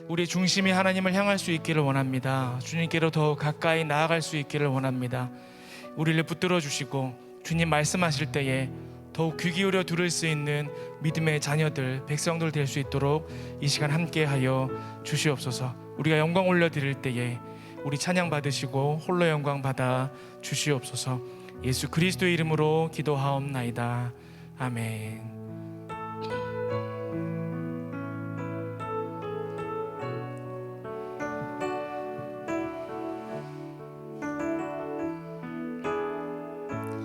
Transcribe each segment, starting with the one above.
우리 중심이 하나님을 향할 수 있기를 원합니다. 주님께로 더 가까이 나아갈 수 있기를 원합니다. 우리를 붙들어 주시고 주님 말씀하실 때에 더욱 귀 기울여 들을 수 있는 믿음의 자녀들, 백성들 될 수 있도록 이 시간 함께하여 주시옵소서. 우리가 영광 올려드릴 때에 우리 찬양 받으시고 홀로 영광 받아 주시옵소서. 예수 그리스도의 이름으로 기도하옵나이다. 아멘.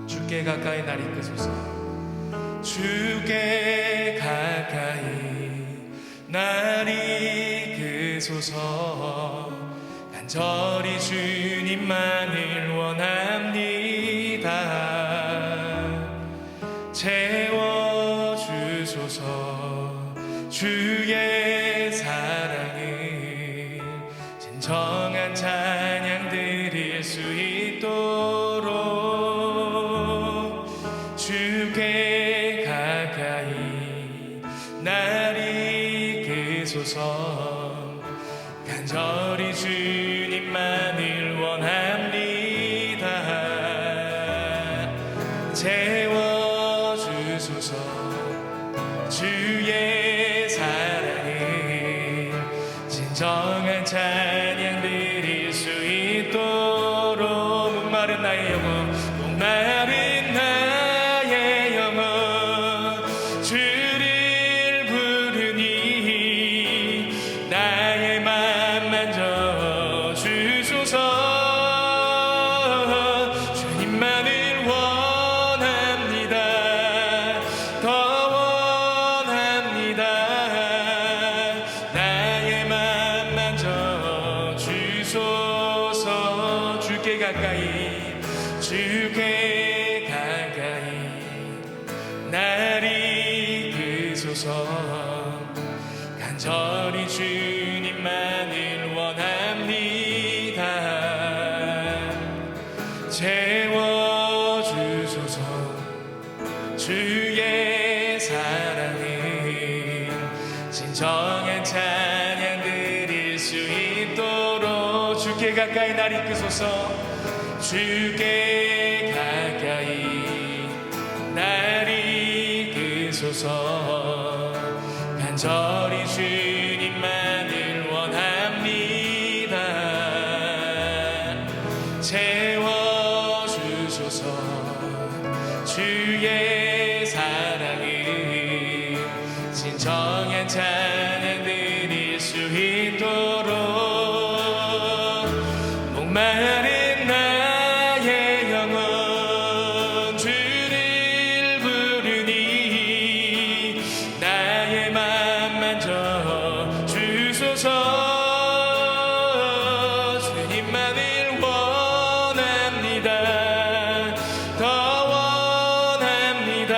주께 가까이 날 이끄소서. 주께 가까이 날 이끄소서. 간절히 주님만을 원합니다. 채워주소서. 주의 사랑을 진정한 찬양 드릴 수 있도록 주께 가까이 날 이끄소서. 간절히 주님만을 원합니다. 채워주소서. 주의 사랑을 진정한 찬양 드릴 수 있도록 목마른 나의 영혼, 목마른 나의 영혼 주를 부르니 나의 맘 만져 주소서. 주님만을 원합니다. 더 원합니다. 나의 맘 만져 주소서. 주께 가까이, 주께 가까이 날 이끄소서. 간절히 주님만을 원합니다. 채워주소서. 주의 사랑을 진정한 찬양 드릴 수 있도록 주께 가까이 날 이끄소서. 주께 가까이 날 이끄소서. 간절히 주님만을 원합니다. 채워주소서. 주의 사랑을 진정한 찬양 드릴 수 있도록 목마른 나의 영혼 주를 부르니 나의 맘 만져 주소서. 주님만을 원합니다. 더 원합니다.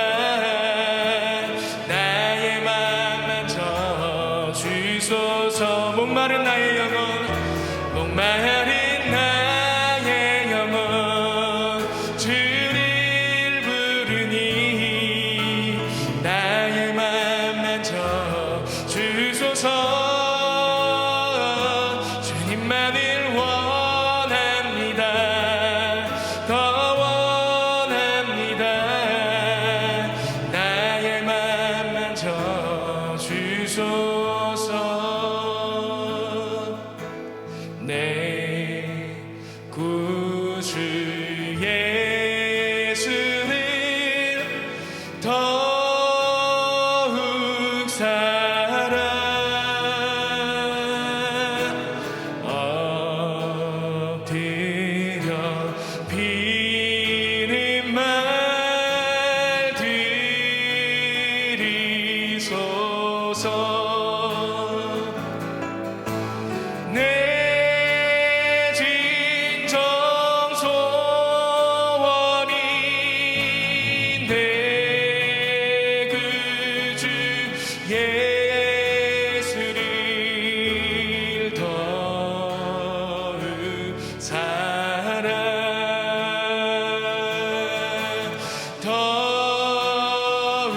나의 맘 만져 주소서. 목마른 나의 영혼, 목마른 나의 영혼 주를 부르니 나의 맘 만져 주소서. 주님만을 원합니다. 더 원합니다. 나의 맘 만져 주소서. 내 구주 예수를 더욱 사랑 엎드려 비는 말 드리소서. 내 진정 소원이 내 구주 예수를 더욱 사랑 더욱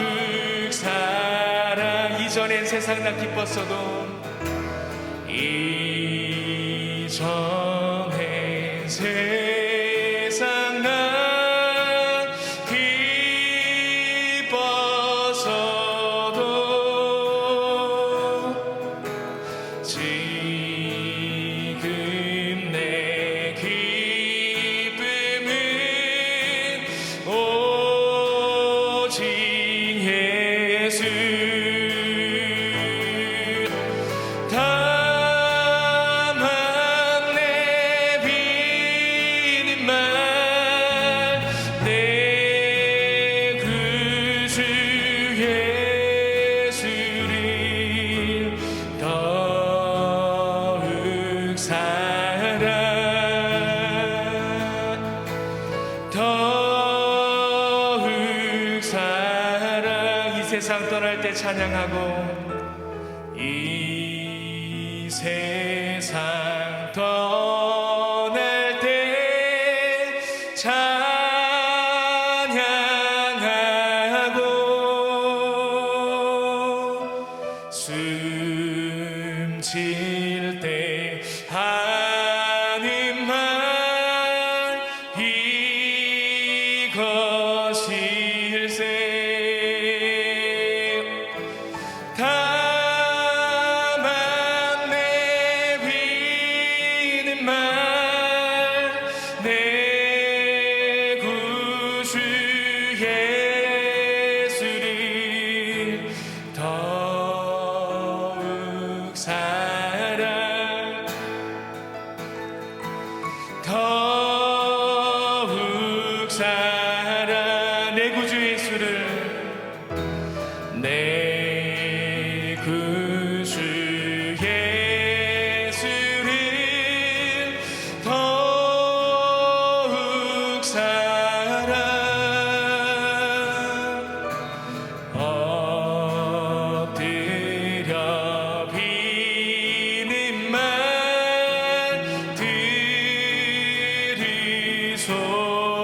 사랑. 이전엔 세상 나 기뻤어도 세상 떠날 때 찬양하고 이 세상 떠날 때 찬양하고 숨 쉴 때 하는 말 이것일세 다만 내비는 말 내 구주 예수를 더욱 사랑 더욱 사랑 내 구주 예수를 내 구주 예수를 더욱 사랑 엎드려 비는 말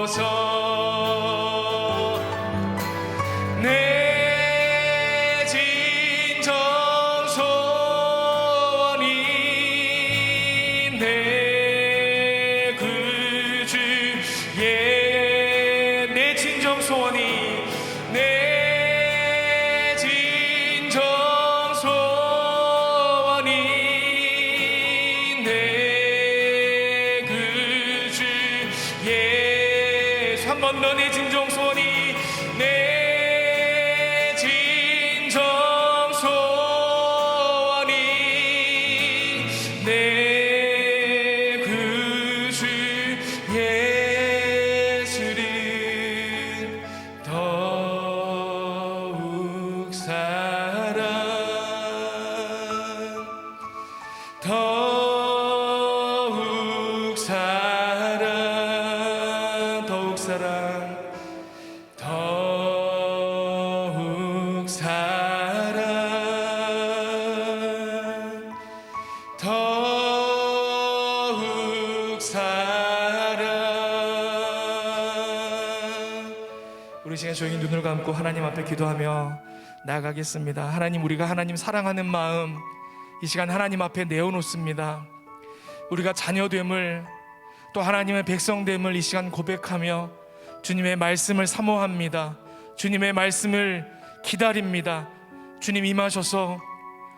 들으소서 내 진정 소원이 내 구주 내 진정 소원이 내 진정 소원이 내 구주 예수 한 번 더 내 진정 소원이 내 진정 소원이 내 구주 예수를 더욱 사랑 더욱 사랑 더욱 사랑 더욱 사랑 더욱 사랑 우리 시간 조용히 눈을 감고 하나님 앞에 기도하며 나아가겠습니다. 하나님, 우리가 하나님 사랑하는 마음 이 시간 하나님 앞에 내어놓습니다. 우리가 자녀됨을 또 하나님의 백성됨을 이 시간 고백하며 주님의 말씀을 사모합니다. 주님의 말씀을 기다립니다. 주님 임하셔서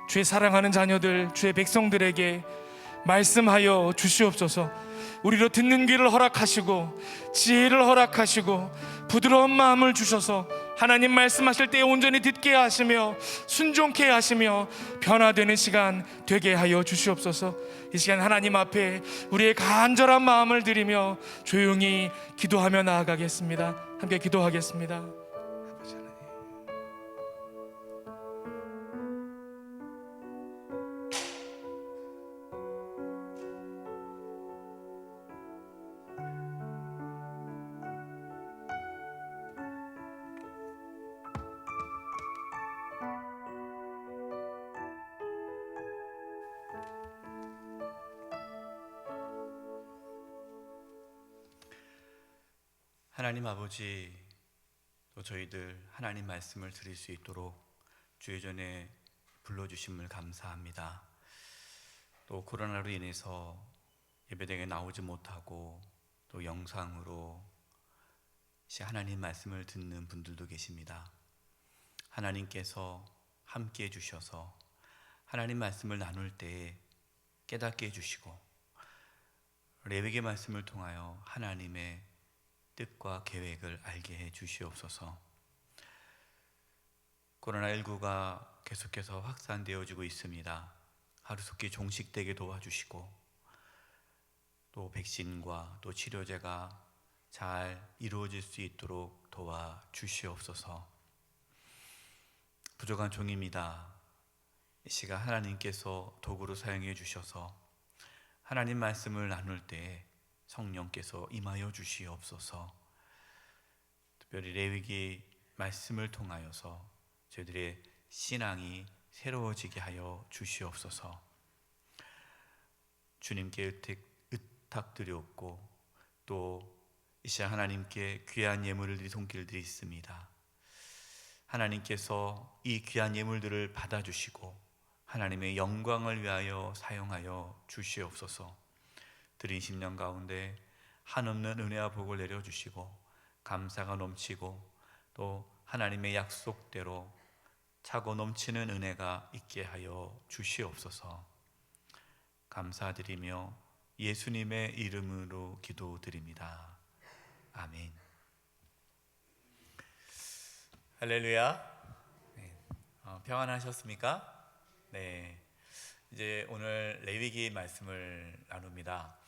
주의 사랑하는 자녀들, 주의 백성들에게 말씀하여 주시옵소서. 우리로 듣는 귀를 허락하시고 지혜를 허락하시고 부드러운 마음을 주셔서 하나님 말씀하실 때 온전히 듣게 하시며 순종케 하시며 변화되는 시간 되게 하여 주시옵소서. 이 시간 하나님 앞에 우리의 간절한 마음을 드리며 조용히 기도하며 나아가겠습니다. 함께 기도하겠습니다. 아버지 하나님, 하나님 아버지, 또 저희들 하나님 말씀을 드릴 수 있도록 주의 전에 불러주심을 감사합니다. 또 코로나로 인해서 예배당에 나오지 못하고 또 영상으로 하나님 말씀을 듣는 분들도 계십니다. 하나님께서 함께 해주셔서 하나님 말씀을 나눌 때에 깨닫게 해주시고 레위기 말씀을 통하여 하나님의 뜻과 계획을 알게 해 주시옵소서. 코로나19가 계속해서 확산되어지고 있습니다. 하루속히 종식되게 도와주시고 또 백신과 또 치료제가 잘 이루어질 수 있도록 도와주시옵소서. 부족한 종입니다. 이 시간 하나님께서 도구로 사용해 주셔서 하나님 말씀을 나눌 때 성령께서 임하여 주시옵소서. 특별히 레위기 말씀을 통하여서 저희들의 신앙이 새로워지게 하여 주시옵소서. 주님께 의탁드렸고 또 이 시간 하나님께 귀한 예물을 드릴 손길들이 있습니다. 하나님께서 이 귀한 예물들을 받아주시고 하나님의 영광을 위하여 사용하여 주시옵소서. 드린 심령 가운데 한없는 은혜와 복을 내려주시고 감사가 넘치고 또 하나님의 약속대로 차고 넘치는 은혜가 있게 하여 주시옵소서. 감사드리며 예수님의 이름으로 기도드립니다. 아멘. 할렐루야. 네. 평안하셨습니까? 네. 이제 오늘 레위기 말씀을 나눕니다.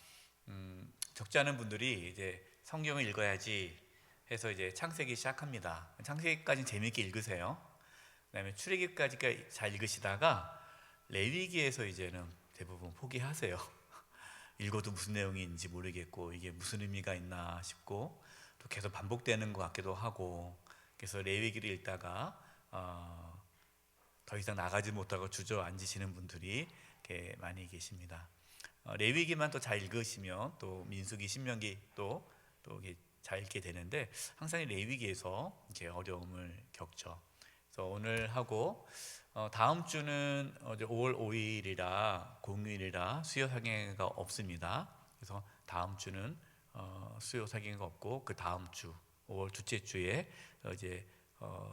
적지 않은 분들이 이제 성경을 읽어야지 해서 이제 창세기 시작합니다. 창세기까지는 재미있게 읽으세요. 그다음에 출애굽까지 잘 읽으시다가 레위기에서 이제는 대부분 포기하세요. 읽어도 무슨 내용인지 모르겠고 이게 무슨 의미가 있나 싶고 또 계속 반복되는 것 같기도 하고 그래서 레위기를 읽다가 더 이상 나가지 못하고 주저앉으시는 분들이 이렇게 많이 계십니다. 레위기만 또 잘 읽으시면 또 민수기, 신명기 또 잘 읽게 되는데 항상 이 레위기에서 이렇게 어려움을 겪죠. 그래서 오늘 하고 다음 주는 5월 5일이라 공휴일이라 수요 사경회가 없습니다. 그래서 다음 주는 수요 사경회가 없고 그 다음 주 5월 둘째 주에 이제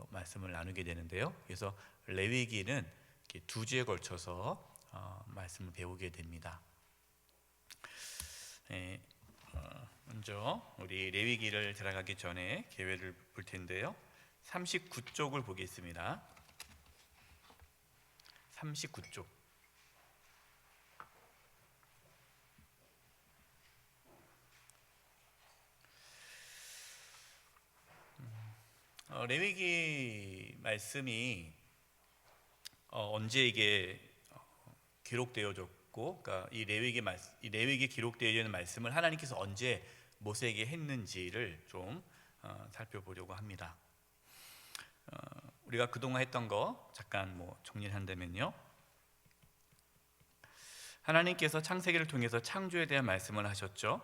말씀을 나누게 되는데요. 그래서 레위기는 이렇게 두 주에 걸쳐서 말씀을 배우게 됩니다. 네, 먼저 우리 레위기를 들어가기 전에 계회를 볼 텐데요. 39쪽을 보겠습니다. 39쪽. 레위기 말씀이 언제 이게 기록되어졌고, 그러니까 이 레위기 기록되어 있는 말씀을 하나님께서 언제 모세에게 했는지를 좀 살펴보려고 합니다. 우리가 그동안 했던 거 잠깐 정리를 한다면요. 하나님께서 창세기를 통해서 창조에 대한 말씀을 하셨죠.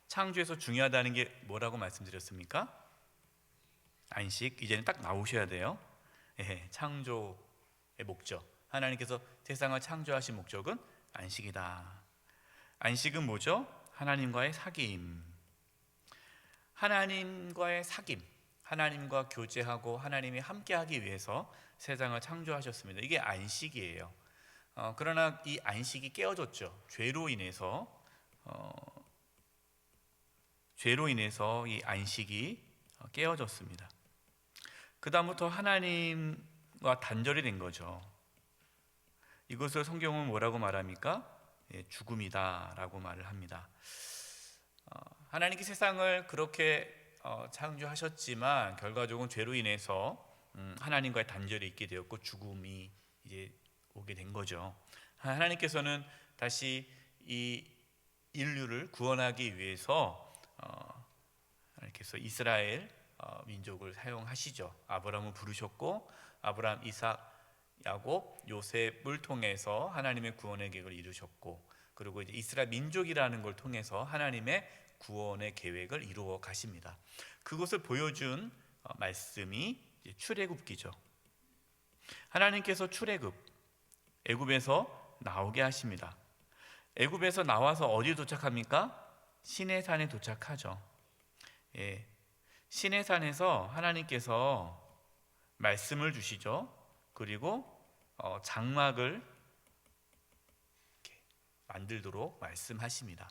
창조에서 중요하다는 게 뭐라고 말씀드렸습니까? 안식. 이제는 딱 나오셔야 돼요. 창조의 목적. 하나님께서 세상을 창조하신 목적은 안식이다. 안식은 뭐죠? 하나님과의 사귐. 하나님과의 사귐. 하나님과 교제하고 하나님이 함께하기 위해서 세상을 창조하셨습니다. 이게 안식이에요. 그러나 이 안식이 깨어졌죠. 죄로 인해서 이 안식이 깨어졌습니다. 그 다음부터 하나님과 단절이 된 거죠. 이것을 성경은 뭐라고 말합니까? 죽음이다라고 말을 합니다. 하나님께 세상을 그렇게 창조하셨지만 결과적으로 죄로 인해서 하나님과의 단절이 있게 되었고 죽음이 이제 오게 된 거죠. 하나님께서는 다시 이 인류를 구원하기 위해서 하나님께서 이스라엘 민족을 사용하시죠. 아브라함을 부르셨고 아브라함, 이삭, 야곱, 요셉을 통해서 하나님의 구원의 계획을 이루셨고 그리고 이제 이스라엘 민족이라는 걸 통해서 하나님의 구원의 계획을 이루어 가십니다. 그것을 보여준 말씀이 출애굽기죠. 하나님께서 출애굽 애굽에서 나오게 하십니다. 애굽에서 나와서 어디에 도착합니까? 시내산에 도착하죠. 시내산에서 하나님께서 말씀을 주시죠. 그리고 장막을 이렇게 만들도록 말씀하십니다.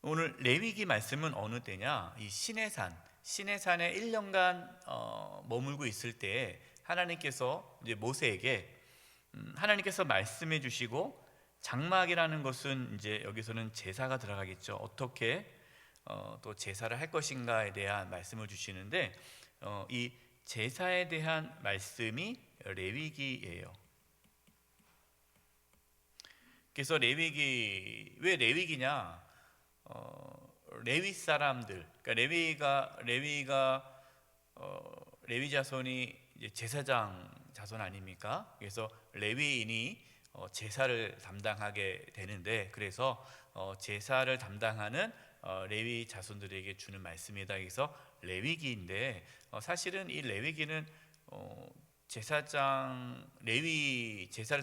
오늘 레위기 말씀은 어느 때냐? 이 시내산, 시내산에 1년간 머물고 있을 때 하나님께서 이제 모세에게 하나님께서 말씀해 주시고, 장막이라는 것은 이제 여기서는 제사가 들어가겠죠. 어떻게 또 제사를 할 것인가에 대한 말씀을 주시는데, 이 제사에 대한 말씀이 레위기예요. 그래서 레위기, 왜 레위기냐? 레위 사람들, 그러니까 레위 자손이 이제 제사장 자손 아닙니까? 그래서 레위인이 제사를 담당하게 되는데, 그래서 제사를 담당하는 레위 자손들에게 주는 말씀이다. 그래서 레위기인데, 사실은 이 레위기는 제사를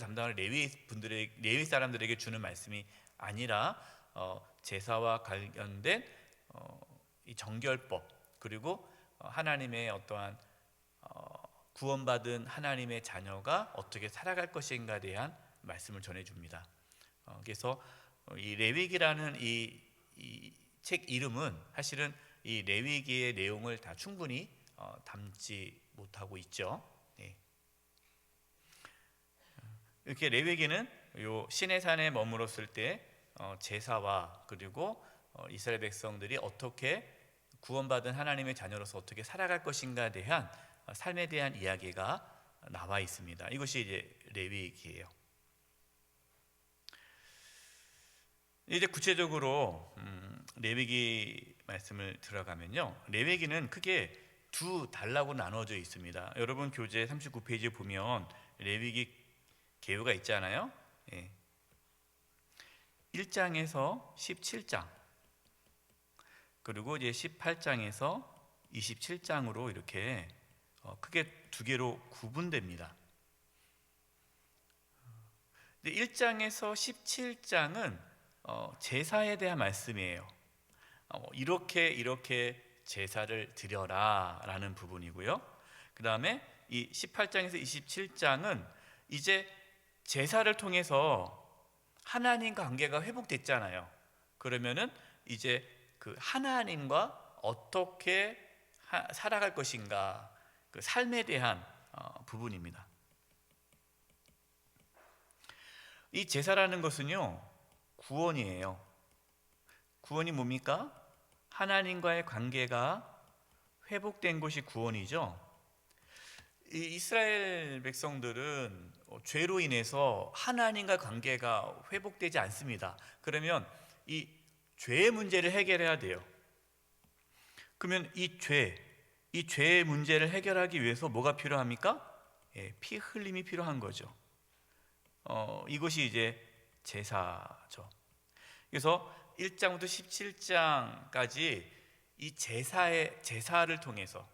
담당하는 레위 사람들에게 주는 말씀이 아니라 제사와 관련된 이 정결법, 그리고 하나님의 어떠한 구원받은 하나님의 자녀가 어떻게 살아갈 것인가에 대한 말씀을 전해줍니다. 그래서 이 레위기라는 이 책 이름은 사실은 이 레위기의 내용을 다 충분히 담지 못하고 있죠. 네. 이렇게 레위기는 요 시내산에 머물었을 때 제사와 그리고 이스라엘 백성들이 어떻게 구원받은 하나님의 자녀로서 어떻게 살아갈 것인가에 대한 삶에 대한 이야기가 나와 있습니다. 이것이 이제 레위기예요. 이제 구체적으로 레위기 말씀을 들어가면요, 레위기는 크게 두 단락으로 나눠져 있습니다. 여러분 교재 39페이지에 보면 레위기 계요가 있잖아요. 1장에서 17장, 그리고 이제 18장에서 27장으로 이렇게 크게 두 개로 구분됩니다. 1장에서 17장은 제사에 대한 말씀이에요. 이렇게 제사를 드려라 라는 부분이고요. 그 다음에 이 18장에서 27장은 이제 제사를 통해서 하나님과 관계가 회복됐잖아요. 그러면은 이제 그 하나님과 어떻게 살아갈 것인가, 그 삶에 대한 부분입니다. 이 제사라는 것은요, 구원이에요. 구원이 뭡니까? 하나님과의 관계가 회복된 것이 구원이죠. 이 이스라엘 백성들은 죄로 인해서 하나님과 관계가 회복되지 않습니다. 그러면 이 죄의 문제를 해결해야 돼요. 그러면 이 죄의 문제를 해결하기 위해서 뭐가 필요합니까? 피 흘림이 필요한 거죠. 이것이 이제 제사죠. 그래서 1장부터 17장까지 이 제사를 통해서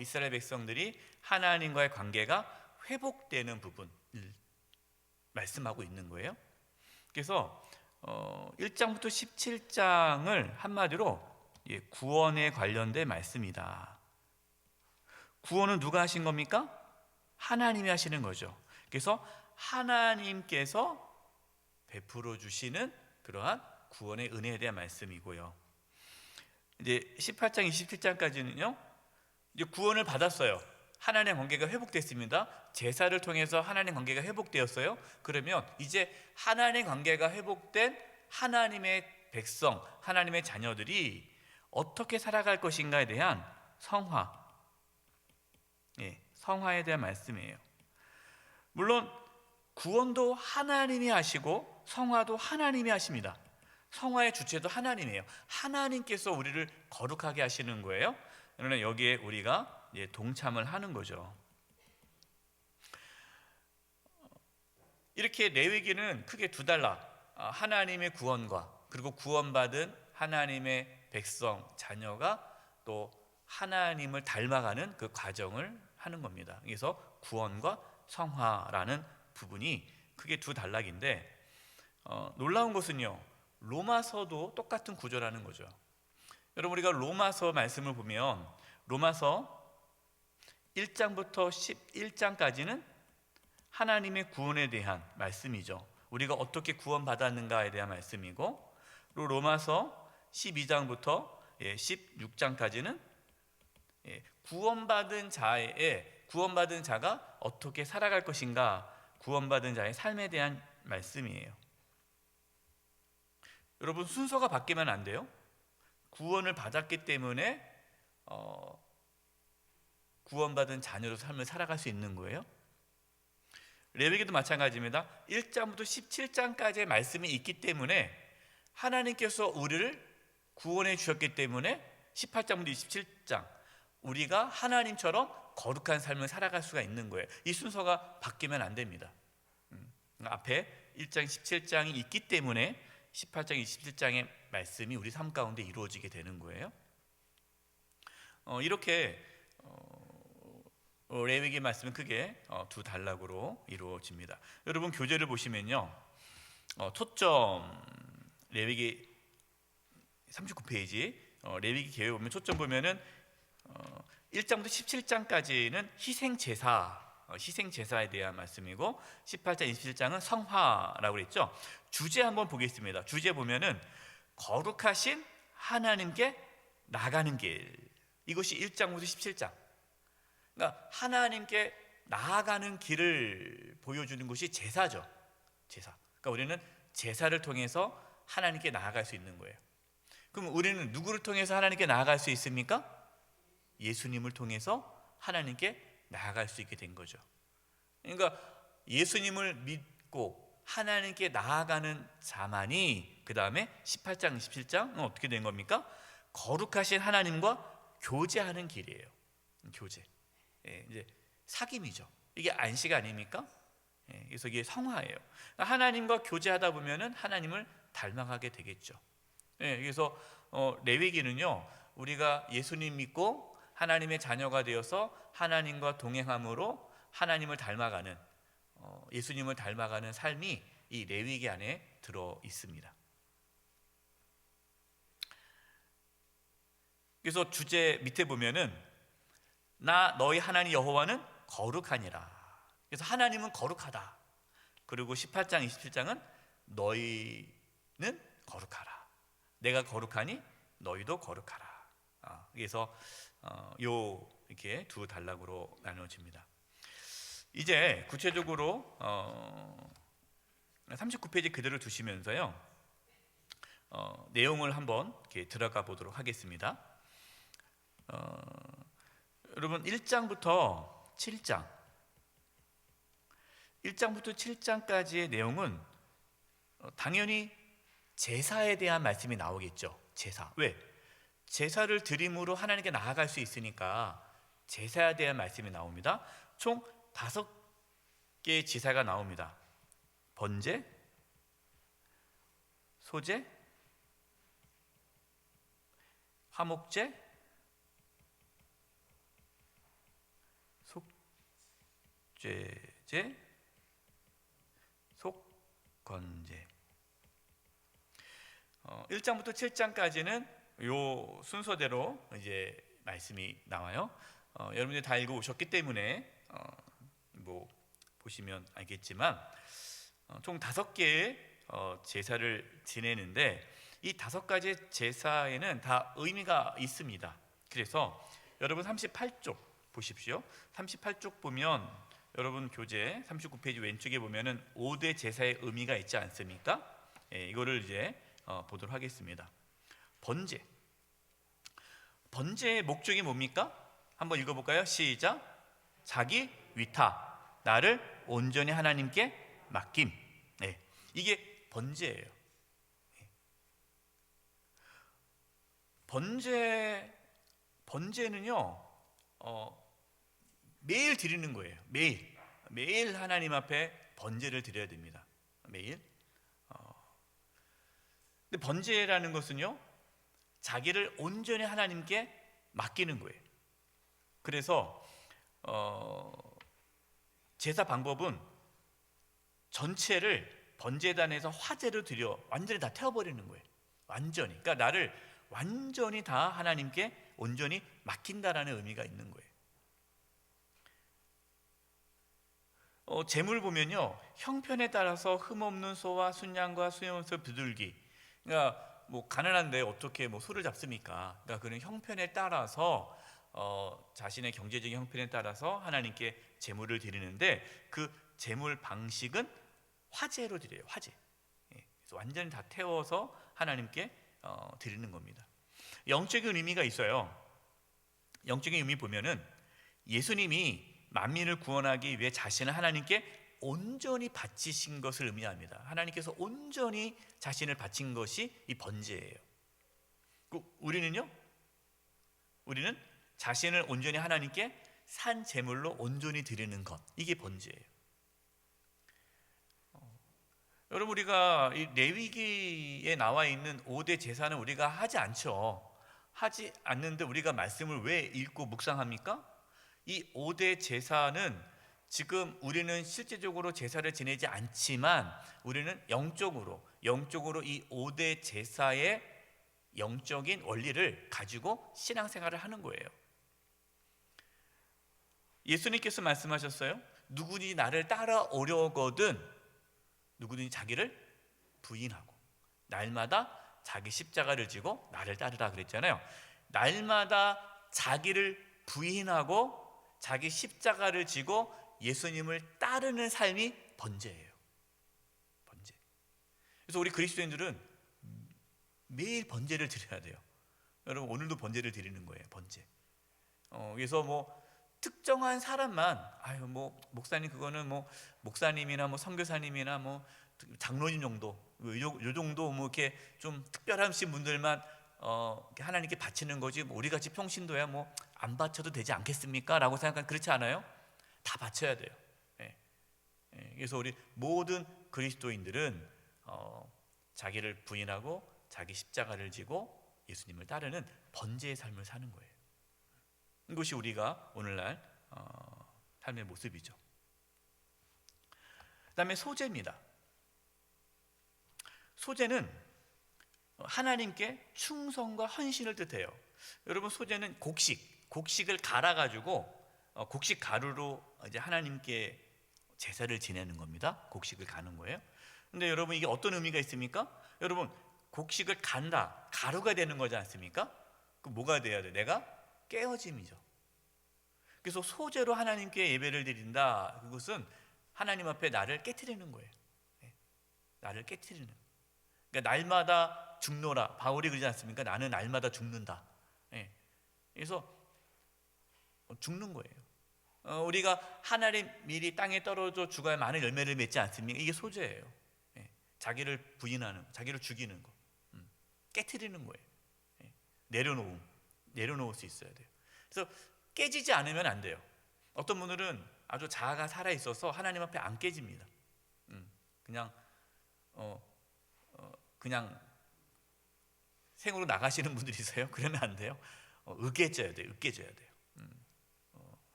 이스라엘 백성들이 하나님과의 관계가 회복되는 부분을 말씀하고 있는 거예요. 그래서 1장부터 17장을 한마디로 구원에 관련된 말씀이다. 구원은 누가 하신 겁니까? 하나님이 하시는 거죠. 그래서 하나님께서 베풀어 주시는 그러한 구원의 은혜에 대한 말씀이고요. 이제 18장, 27장까지는요, 이제 구원을 받았어요. 하나님의 관계가 회복됐습니다. 제사를 통해서 하나님의 관계가 회복되었어요. 그러면 이제 하나님의 관계가 회복된 하나님의 백성, 하나님의 자녀들이 어떻게 살아갈 것인가에 대한 성화에 대한 말씀이에요. 물론 구원도 하나님이 하시고 성화도 하나님이 하십니다. 성화의 주체도 하나님이에요. 하나님께서 우리를 거룩하게 하시는 거예요. 그러나 여기에 우리가 동참을 하는 거죠. 이렇게 레위기는 크게 두 단락, 하나님의 구원과 그리고 구원받은 하나님의 백성, 자녀가 또 하나님을 닮아가는 그 과정을 하는 겁니다. 그래서 구원과 성화라는 부분이 크게 두 단락인데, 놀라운 것은요, 로마서도 똑같은 구조라는 거죠. 여러분, 우리가 로마서 말씀을 보면 로마서 1장부터 11장까지는 하나님의 구원에 대한 말씀이죠. 우리가 어떻게 구원받았는가에 대한 말씀이고, 그리고 로마서 12장부터 16장까지는 구원받은 자가 어떻게 살아갈 것인가, 구원받은 자의 삶에 대한 말씀이에요. 여러분, 순서가 바뀌면 안 돼요. 구원을 받았기 때문에 구원받은 자녀로 삶을 살아갈 수 있는 거예요. 레위기도 마찬가지입니다. 1장부터 17장까지의 말씀이 있기 때문에 하나님께서 우리를 구원해 주셨기 때문에 18장부터 27장 우리가 하나님처럼 거룩한 삶을 살아갈 수가 있는 거예요. 이 순서가 바뀌면 안 됩니다. 앞에 1장 17장이 있기 때문에 18장 27장의 말씀이 우리 삶 가운데 이루어지게 되는 거예요. 이렇게 레위기 말씀은 크게 두 단락으로 이루어집니다. 여러분, 교재를 보시면요, 초점 레위기 39페이지 레위기 계획 보면 초점 보면은 1장부터 17장까지는 희생제사에 대한 말씀이고 18장 27장은 성화라고 그랬죠. 주제 한번 보겠습니다. 주제 보면은 거룩하신 하나님께 나가는 길, 이것이 1장부터 17장. 그러니까 하나님께 나아가는 길을 보여주는 것이 제사죠. 제사. 그러니까 우리는 제사를 통해서 하나님께 나아갈 수 있는 거예요. 그럼 우리는 누구를 통해서 하나님께 나아갈 수 있습니까? 예수님을 통해서 하나님께 나아갈 수 있게 된 거죠. 그러니까 예수님을 믿고 하나님께 나아가는 자만이 그 다음에 18장, 27장은 어떻게 된 겁니까? 거룩하신 하나님과 교제하는 길이에요. 교제. 이제 사귐이죠. 이게 안식 아닙니까? 그래서 이게 성화예요. 하나님과 교제하다 보면은 하나님을 닮아가게 되겠죠. 그래서 레위기는요, 우리가 예수님 믿고 하나님의 자녀가 되어서 하나님과 동행함으로 하나님을 닮아가는, 예수님을 닮아가는 삶이 이 레위기 안에 들어 있습니다. 그래서 주제 밑에 보면은 나 너희 하나님 여호와는 거룩하니라. 그래서 하나님은 거룩하다. 그리고 18장 27장은 너희는 거룩하라. 내가 거룩하니 너희도 거룩하라. 그래서 이렇게 두 단락으로 나누어집니다. 이제 구체적으로 39페이지 그대로 두시면서요, 내용을 한번 이렇게 들어가 보도록 하겠습니다. 여러분, 1장부터 7장까지의 내용은 당연히 제사에 대한 말씀이 나오겠죠. 제사. 왜? 제사를 드림으로 하나님께 나아갈 수 있으니까 제사에 대한 말씀이 나옵니다. 총 5개의 제사가 나옵니다. 번제, 소제, 화목제, 속죄제, 속건제. 1장부터 7장까지는 요 순서대로 이제 말씀이 나와요. 여러분들이 다 읽어 오셨기 때문에 뭐 보시면 알겠지만 총 5개의 제사를 지내는데 이 5가지 제사에는 다 의미가 있습니다. 그래서 여러분 38쪽 보십시오. 38쪽 보면 여러분 교재 39페이지 왼쪽에 보면은 5대 제사의 의미가 있지 않습니까? 이거를 이제 보도록 하겠습니다. 번제. 번제의 목적이 뭡니까? 한번 읽어볼까요? 시작. 자기 위탁, 나를 온전히 하나님께 맡김. 이게 번제예요. 번제는요, 매일 드리는 거예요. 매일 하나님 앞에 번제를 드려야 됩니다. 매일. 근데 번제라는 것은요, 자기를 온전히 하나님께 맡기는 거예요. 그래서 제사 방법은 전체를 번제단에서 화제로 드려 완전히 다 태워버리는 거예요. 완전히. 그러니까 나를 완전히 다 하나님께 온전히 맡긴다라는 의미가 있는 거예요. 제물 보면요, 형편에 따라서 흠없는 소와 순양과 수염소 비둘기. 그러니까 뭐 가난한데 어떻게 뭐 소를 잡습니까? 그러니까 그는 형편에 따라서 자신의 경제적인 형편에 따라서 하나님께 제물을 드리는데 그 제물 방식은 화제로 드려요. 화제. 그래서 완전히 다 태워서 하나님께 드리는 겁니다. 영적인 의미가 있어요. 영적인 의미 보면은 예수님이 만민을 구원하기 위해 자신을 하나님께 온전히 바치신 것을 의미합니다. 하나님께서 온전히 자신을 바친 것이 이 번제예요. 우리는요? 우리는 자신을 온전히 하나님께 산 제물로 온전히 드리는 것, 이게 번제예요. 여러분, 우리가 이 레위기에 나와 있는 5대 제사는 우리가 하지 않죠. 하지 않는데 우리가 말씀을 왜 읽고 묵상합니까? 이 5대 제사는 지금 우리는 실제적으로 제사를 지내지 않지만 우리는 영적으로 이 5대 제사의 영적인 원리를 가지고 신앙생활을 하는 거예요. 예수님께서 말씀하셨어요. 누구든지 나를 따라오려거든 누구든지 자기를 부인하고 날마다 자기 십자가를 지고 나를 따르라 그랬잖아요. 날마다 자기를 부인하고 자기 십자가를 지고 예수님을 따르는 삶이 번제예요. 번제. 그래서 우리 그리스도인들은 매일 번제를 드려야 돼요. 여러분, 오늘도 번제를 드리는 거예요. 번제. 그래서 뭐 특정한 사람만 뭐 목사님 그거는 뭐 목사님이나 뭐 선교사님이나 뭐 장로님 정도 요 정도 뭐 이렇게 좀 특별하신 분들만 하나님께 바치는 거지 뭐 우리 같이 평신도야 뭐 안 바쳐도 되지 않겠습니까? 라고 생각하면 그렇지 않아요? 다 바쳐야 돼요. 그래서 우리 모든 그리스도인들은 자기를 부인하고 자기 십자가를 지고 예수님을 따르는 번제의 삶을 사는 거예요. 이것이 우리가 오늘날 삶의 모습이죠. 그 다음에 소제입니다. 소제는 하나님께 충성과 헌신을 뜻해요. 여러분, 소제는 곡식을 갈아가지고 곡식 가루로 이제 하나님께 제사를 지내는 겁니다. 곡식을 가는 거예요. 근데 여러분, 이게 어떤 의미가 있습니까? 여러분, 곡식을 간다, 가루가 되는 거지 않습니까? 그 뭐가 돼야 돼? 내가 깨어짐이죠. 그래서 소제로 하나님께 예배를 드린다. 그것은 하나님 앞에 나를 깨트리는 거예요. 나를 깨트리는. 그러니까 날마다 죽노라. 바울이 그러지 않습니까? 나는 날마다 죽는다. 그래서 죽는 거예요. 우리가 하나님 미리 땅에 떨어져 죽어야 많은 열매를 맺지 않습니까? 이게 소제예요. 자기를 부인하는, 자기를 죽이는 거, 깨트리는 거예요. 내려놓을 수 있어야 돼요. 그래서 깨지지 않으면 안 돼요. 어떤 분들은 아주 자아가 살아 있어서 하나님 앞에 안 깨집니다. 그냥 생으로 나가시는 분들이세요. 그러면 안 돼요. 으깨져야 돼요.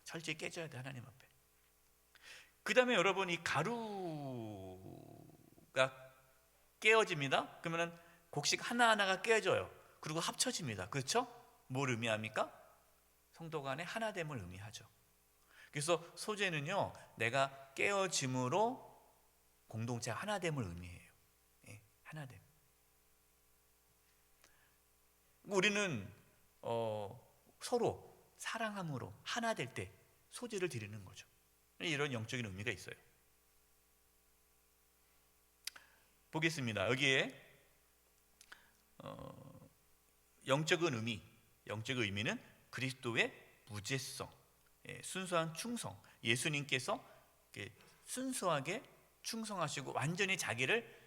철저히 깨져야 돼 하나님 앞에. 그 다음에 여러분, 이 가루가 깨어집니다. 그러면 곡식 하나하나가 깨져요. 그리고 합쳐집니다. 그렇죠? 뭘 의미합니까? 성도 간의 하나됨을 의미하죠. 그래서 소제는요, 내가 깨어짐으로 공동체 하나됨을 의미해요. 하나됨. 우리는 서로 사랑함으로 하나 될 때 소제를 드리는 거죠. 이런 영적인 의미가 있어요. 보겠습니다. 여기에 영적인 의미는 그리스도의 무죄성, 순수한 충성. 예수님께서 순수하게 충성하시고 완전히 자기를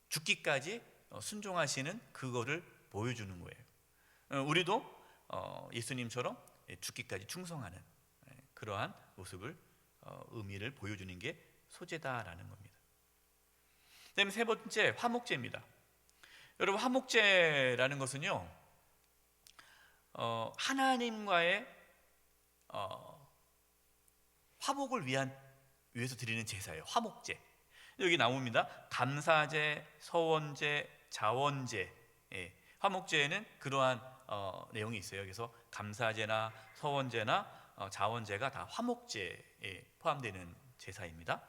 죽기까지 순종하시는 그거를 보여주는 거예요. 우리도 예수님처럼 죽기까지 충성하는 그러한 모습을 의미를 보여주는 게 소제다라는 겁니다. 그다음에 세 번째, 화목제입니다. 여러분, 화목제라는 것은요, 하나님과의 화목을 위해서 드리는 제사예요. 화목제. 여기 나옵니다. 감사제, 서원제, 자원제. 화목제에는 그러한 내용이 있어요. 그래서 감사제나 서원제나 자원제가 다 화목제에 포함되는 제사입니다.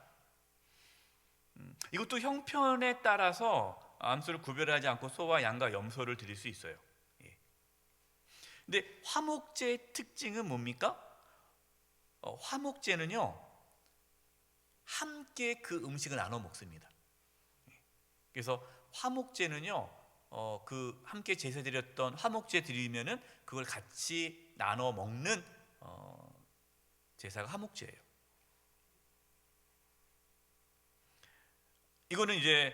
이것도 형편에 따라서 암수를 구별하지 않고 소와 양과 염소를 드릴 수 있어요. 근데 화목제의 특징은 뭡니까? 화목제는요, 함께 그 음식을 나눠 먹습니다. 그래서 화목제는요, 그 함께 제사 드렸던 화목제 드리면은 그걸 같이 나눠 먹는 제사가 화목제예요. 이거는 이제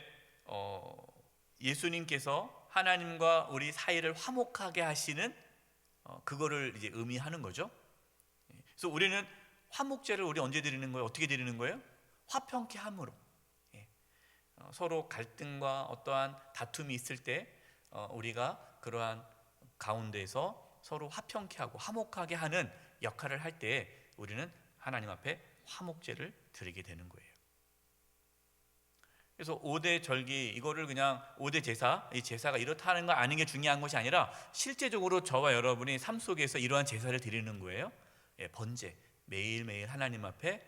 예수님께서 하나님과 우리 사이를 화목하게 하시는 그거를 이제 의미하는 거죠. 그래서 우리는 화목제를 우리 언제 드리는 거예요? 어떻게 드리는 거예요? 화평케 함으로. 서로 갈등과 어떠한 다툼이 있을 때 우리가 그러한 가운데서 서로 화평케 하고 화목하게 하는 역할을 할 때 우리는 하나님 앞에 화목제를 드리게 되는 거예요. 그래서 5대 절기, 이거를 그냥 5대 제사, 이 제사가 이렇다는 거 아는 게 중요한 것이 아니라 실제적으로 저와 여러분이 삶 속에서 이러한 제사를 드리는 거예요. 번제, 매일매일 하나님 앞에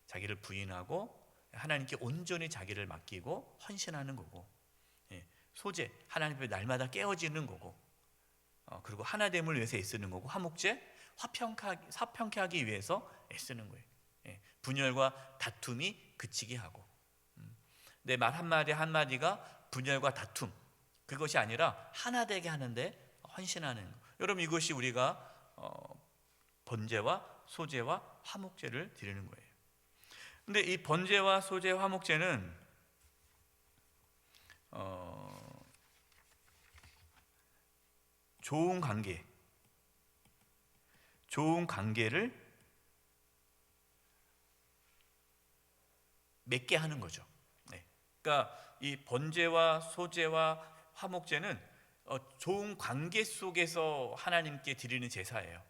자기를 부인하고 하나님께 온전히 자기를 맡기고 헌신하는 거고, 소제, 하나님 앞에 날마다 깨어지는 거고, 그리고 하나됨을 위해서 애쓰는 거고, 화목제, 화평케 하기 위해서 애쓰는 거예요. 분열과 다툼이 그치게 하고, 내 말 한마디 한마디가 분열과 다툼, 그것이 아니라 하나 되게 하는데 헌신하는 거. 여러분, 이것이 우리가 번제와 소제와 화목제를 드리는 거예요. 근데 이 번제와 소제, 화목제는 좋은 관계를 맺게 하는 거죠. 그러니까 이 번제와 소제와 화목제는 좋은 관계 속에서 하나님께 드리는 제사예요.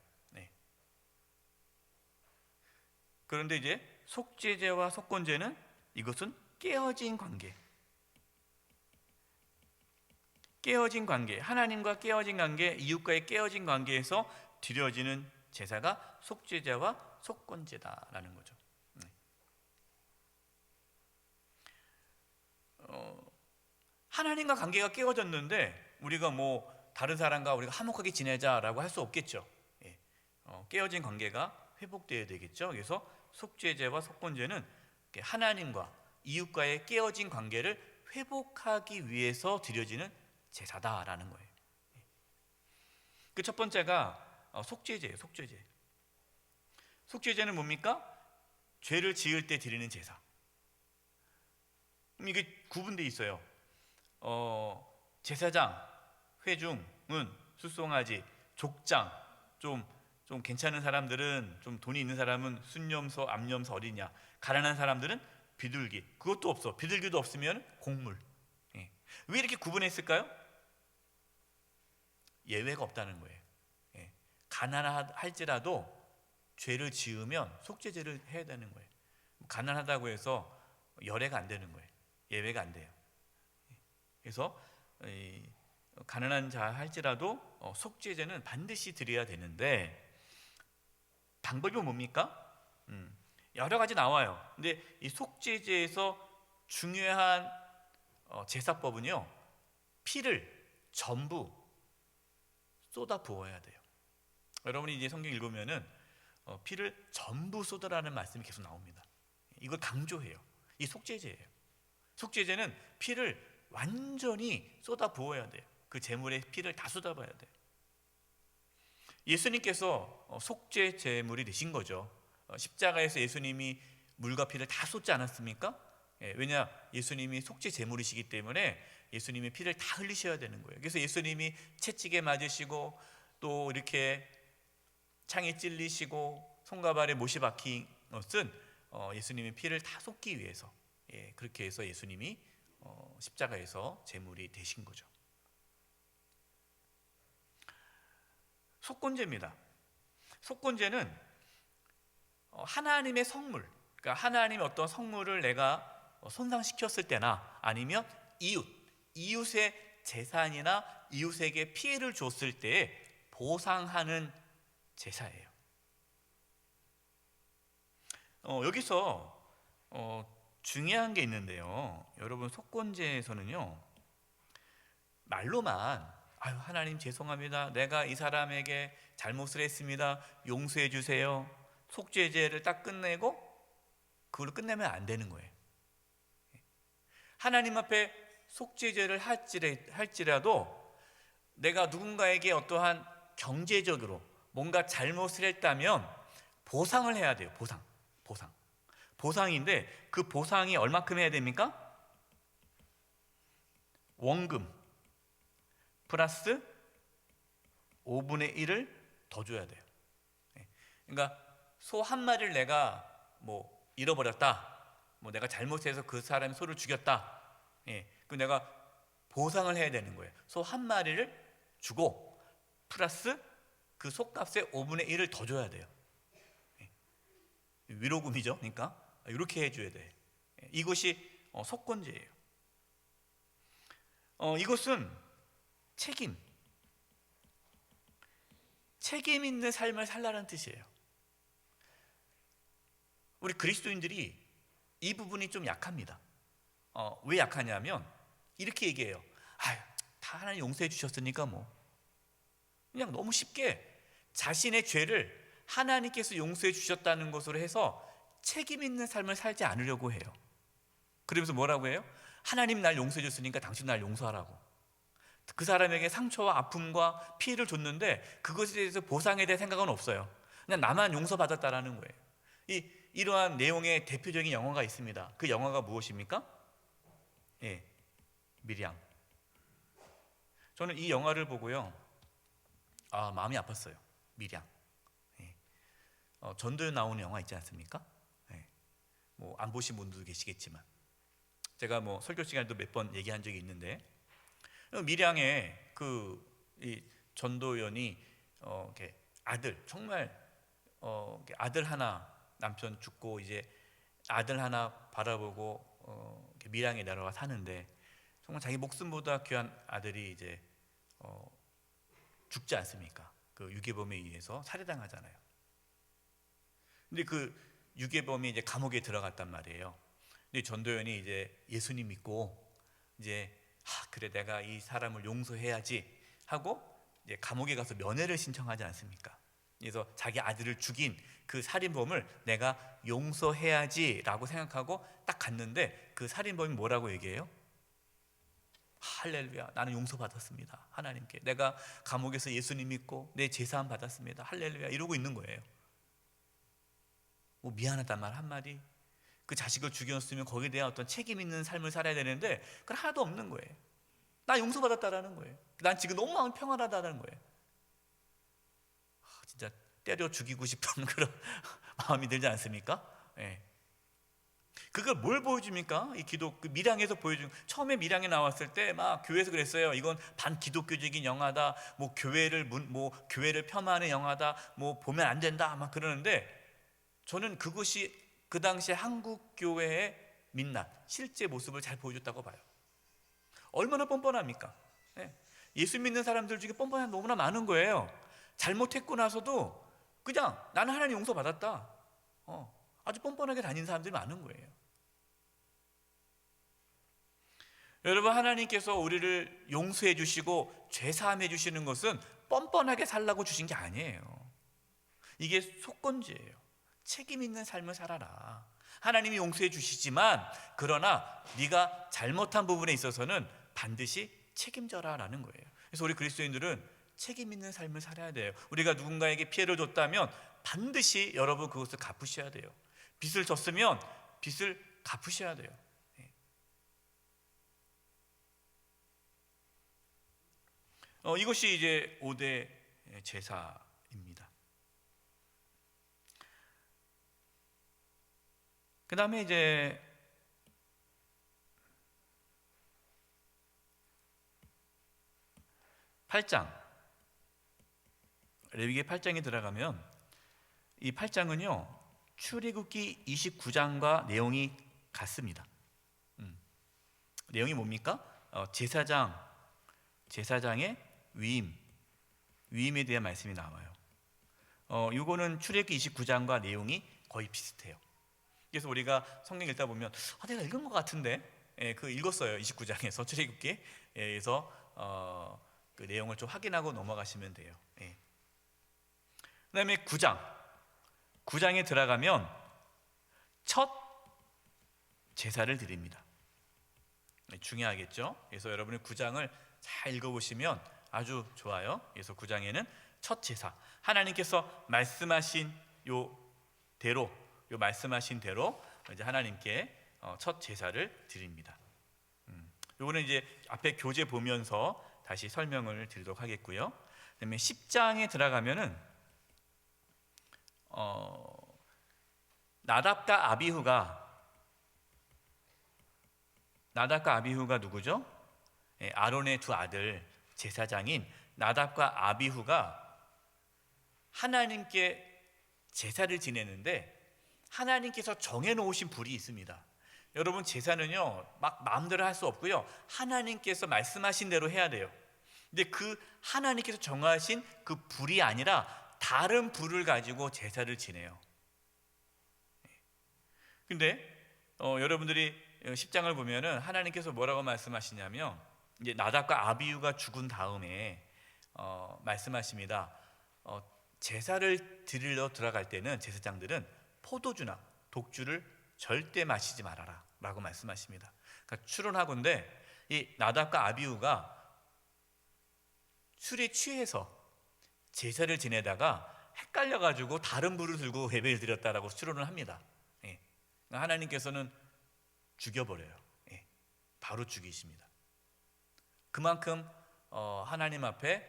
그런데 이제 속죄제와 속건제는 이것은 깨어진 관계, 하나님과 깨어진 관계, 이웃과의 깨어진 관계에서 드려지는 제사가 속죄제와 속건제다라는 거죠. 하나님과 관계가 깨어졌는데 우리가 뭐 다른 사람과 우리가 화목하게 지내자라고 할 수 없겠죠. 깨어진 관계가 회복되어야 되겠죠. 그래서 속죄제와 속건제는 하나님과 이웃과의 깨어진 관계를 회복하기 위해서 드려지는 제사다라는 거예요. 그 첫 번째가 속죄제예요. 속죄제는 뭡니까? 죄를 지을 때 드리는 제사. 이게 구분되어 있어요. 제사장, 회중은, 수송아지, 족장, 좀 괜찮은 사람들은, 좀 돈이 있는 사람은 순념소, 암념소, 어리냐, 가난한 사람들은 비둘기. 그것도 없어. 비둘기도 없으면 곡물. 왜 이렇게 구분했을까요? 예외가 없다는 거예요. 가난할지라도 죄를 지으면 속죄제를 해야 되는 거예요. 가난하다고 해서 열애가 안 되는 거예요. 예외가 안 돼요. 그래서 가난한 자 할지라도 속죄제는 반드시 드려야 되는데, 방법이 뭡니까? 여러 가지 나와요. 근데 이 속죄제에서 중요한 제사법은요, 피를 전부 쏟아 부어야 돼요. 여러분이 이제 성경 읽으면은 피를 전부 쏟으라는 말씀이 계속 나옵니다. 이걸 강조해요. 이 속죄제예요. 속죄제는 피를 완전히 쏟아 부어야 돼요. 그 제물에 피를 다 쏟아봐야 돼요. 예수님께서 속죄 제물이 되신 거죠. 십자가에서 예수님이 물과 피를 다 쏟지 않았습니까? 왜냐, 예수님이 속죄 제물이시기 때문에 예수님이 피를 다 흘리셔야 되는 거예요. 그래서 예수님이 채찍에 맞으시고 또 이렇게 창에 찔리시고 손과 발에 못이 박힌 것은 예수님의 피를 다 쏟기 위해서, 그렇게 해서 예수님이 십자가에서 제물이 되신 거죠. 속건제입니다. 속건제는 하나님의 성물, 그러니까 하나님의 어떤 성물을 내가 손상시켰을 때나 아니면 이웃의 재산이나 이웃에게 피해를 줬을 때 보상하는 제사예요. 여기서 중요한 게 있는데요. 여러분, 속건제에서는요, 말로만 아유, 하나님 죄송합니다. 내가 이 사람에게 잘못을 했습니다. 용서해 주세요. 속죄제를 딱 끝내고 그걸로 끝내면 안 되는 거예요. 하나님 앞에 속죄제를 할지라도 내가 누군가에게 어떠한 경제적으로 뭔가 잘못을 했다면 보상을 해야 돼요. 보상인데 그 보상이 얼마큼 해야 됩니까? 원금 플러스 5분의 1을 더 줘야 돼요. 그러니까 소 한 마리를 내가 뭐 잃어버렸다, 뭐 내가 잘못해서 그 사람의 소를 죽였다, 그 내가 보상을 해야 되는 거예요. 소 한 마리를 주고 플러스 그 소값의 5분의 1을 더 줘야 돼요. 위로금이죠. 그러니까 이렇게 해줘야 돼. 이것이 속건제예요. 이것은 책임 있는 삶을 살라는 뜻이에요. 우리 그리스도인들이 이 부분이 좀 약합니다. 왜 약하냐면 이렇게 얘기해요. 아유, 다 하나님 용서해 주셨으니까 뭐 그냥 너무 쉽게 자신의 죄를 하나님께서 용서해 주셨다는 것으로 해서 책임 있는 삶을 살지 않으려고 해요. 그러면서 뭐라고 해요? 하나님 날 용서해 줬으니까 당신 날 용서하라고. 그 사람에게 상처와 아픔과 피해를 줬는데 그것에 대해서 보상에 대한 생각은 없어요. 그냥 나만 용서받았다라는 거예요. 이러한 내용의 대표적인 영화가 있습니다. 그 영화가 무엇입니까? 미량. 저는 이 영화를 보고요, 마음이 아팠어요. 미량. 전도연 나오는 영화 있지 않습니까? 뭐 안 보신 분들도 계시겠지만 제가 뭐 설교 시간에도 몇 번 얘기한 적이 있는데, 미량의 이 전도연이 이렇게 아들, 정말 이렇게 아들 하나, 남편 죽고 이제 아들 하나 바라보고 이렇게 밀양에 내려가 사는데 정말 자기 목숨보다 귀한 아들이 이제 죽지 않습니까? 그 유괴범에 의해서 살해당하잖아요. 근데 그 유괴범이 이제 감옥에 들어갔단 말이에요. 근데 전도연이 이제 예수님 믿고 이제 그래 내가 이 사람을 용서해야지 하고 이제 감옥에 가서 면회를 신청하지 않습니까? 그래서 자기 아들을 죽인 그 살인범을 내가 용서해야지라고 생각하고 딱 갔는데 그 살인범이 뭐라고 얘기해요? 할렐루야, 나는 용서받았습니다. 하나님께 내가 감옥에서 예수님 믿고 내 제사함 받았습니다. 할렐루야 이러고 있는 거예요. 뭐 미안하단 말 한마디, 그 자식을 죽였으면 거기에 대한 어떤 책임 있는 삶을 살아야 되는데 그건 하나도 없는 거예요. 나 용서받았다라는 거예요. 난 지금 너무 마음이 평안하다는 거예요. 진짜 때려 죽이고 싶은 그런 마음이 들지 않습니까? 그걸 뭘 보여줍니까? 이 그 밀양에서 보여준, 처음에 밀양에 나왔을 때 막 교회에서 그랬어요. 이건 반기독교적인 영화다. 뭐 교회를 폄하하는 영화다. 뭐 보면 안 된다. 막 그러는데 저는 그것이 그 당시 한국 교회의 민낯, 실제 모습을 잘 보여줬다고 봐요. 얼마나 뻔뻔합니까? 예수 믿는 사람들 중에 뻔뻔한 사람 너무나 많은 거예요. 잘못했고 나서도 그냥 나는 하나님 용서받았다. 아주 뻔뻔하게 다니는 사람들이 많은 거예요. 여러분, 하나님께서 우리를 용서해 주시고 죄 사함해 주시는 것은 뻔뻔하게 살라고 주신 게 아니에요. 이게 속건제예요. 책임 있는 삶을 살아라. 하나님이 용서해 주시지만 그러나 네가 잘못한 부분에 있어서는 반드시 책임져라 라는 거예요. 그래서 우리 그리스도인들은 책임 있는 삶을 살아야 돼요. 우리가 누군가에게 피해를 줬다면 반드시 여러분 그것을 갚으셔야 돼요. 빚을 졌으면 빚을 갚으셔야 돼요. 이것이 이제 5대 제사입니다. 그 다음에 이제 레위기 8장에 들어가면 이 8장은요 출애굽기 29장과 내용이 같습니다. 내용이 뭡니까? 제사장의 위임에 대한 말씀이 나와요. 이거는 출애굽기 29장과 내용이 거의 비슷해요. 그래서 우리가 성경 읽다 보면 내가 읽은 것 같은데, 읽었어요. 29장에서 출애굽기에서 그 내용을 좀 확인하고 넘어가시면 돼요. 예. 그다음에 9장에 들어가면 첫 제사를 드립니다. 중요하겠죠. 그래서 여러분이 9장을 잘 읽어보시면 아주 좋아요. 그래서 9장에는 첫 제사, 하나님께서 말씀하신 말씀하신 대로 이제 하나님께 첫 제사를 드립니다. 요거는 이제 앞에 교재 보면서 다시 설명을 드리도록 하겠고요. 그다음에 10장에 들어가면은 나답과 아비후가 누구죠? 예, 아론의 두 아들 제사장인 나답과 아비후가 하나님께 제사를 지내는데 하나님께서 정해놓으신 불이 있습니다. 여러분, 제사는요 막 마음대로 할 수 없고요, 하나님께서 말씀하신 대로 해야 돼요. 근데 그 하나님께서 정하신 그 불이 아니라 다른 불을 가지고 제사를 지내요. 근데 여러분들이 10장을 보면은 하나님께서 뭐라고 말씀하시냐면, 이제 나답과 아비후가 죽은 다음에 말씀하십니다. 제사를 드리러 들어갈 때는 제사장들은 포도주나 독주를 절대 마시지 말아라 라고 말씀하십니다. 그러니까 추론하건대 이 나답과 아비후가 술에 취해서 제사를 지내다가 헷갈려가지고 다른 불을 들고 예배를 드렸다라고 추론을 합니다. 예. 하나님께서는 죽여버려요. 예. 바로 죽이십니다. 그만큼 하나님 앞에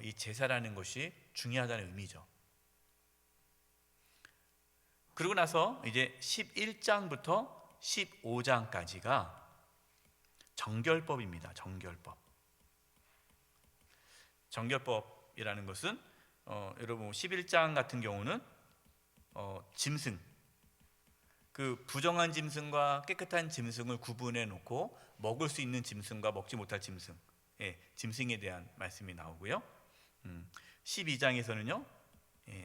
이 제사라는 것이 중요하다는 의미죠. 그러고 나서 이제 11장부터 15장까지가 정결법입니다. 정결법이라는 것은 여러분 11장 같은 경우는 짐승, 그 부정한 짐승과 깨끗한 짐승을 구분해 놓고 먹을 수 있는 짐승과 먹지 못할 짐승, 짐승에 대한 말씀이 나오고요. 12장에서는요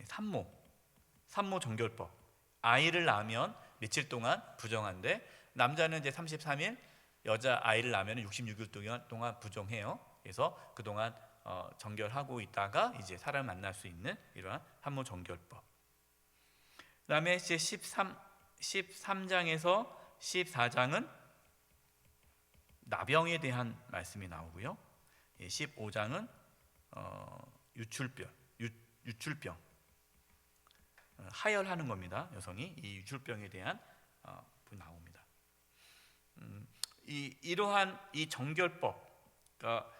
산모 정결법, 아이를 낳으면 며칠 동안 부정한데 남자는 이제 33일, 여자 아이를 낳으면 66일 동안 부정해요. 그래서 그동안 정결하고 있다가 이제 사람을 만날 수 있는 이러한 산모 정결법. 그다음에 이제 13장에서 14장은 나병에 대한 말씀이 나오고요. 15장은 유출병, 하혈하는 겁니다. 여성이 이 유출병에 대한 나옵니다. 이러한 이 정결법, 그러니까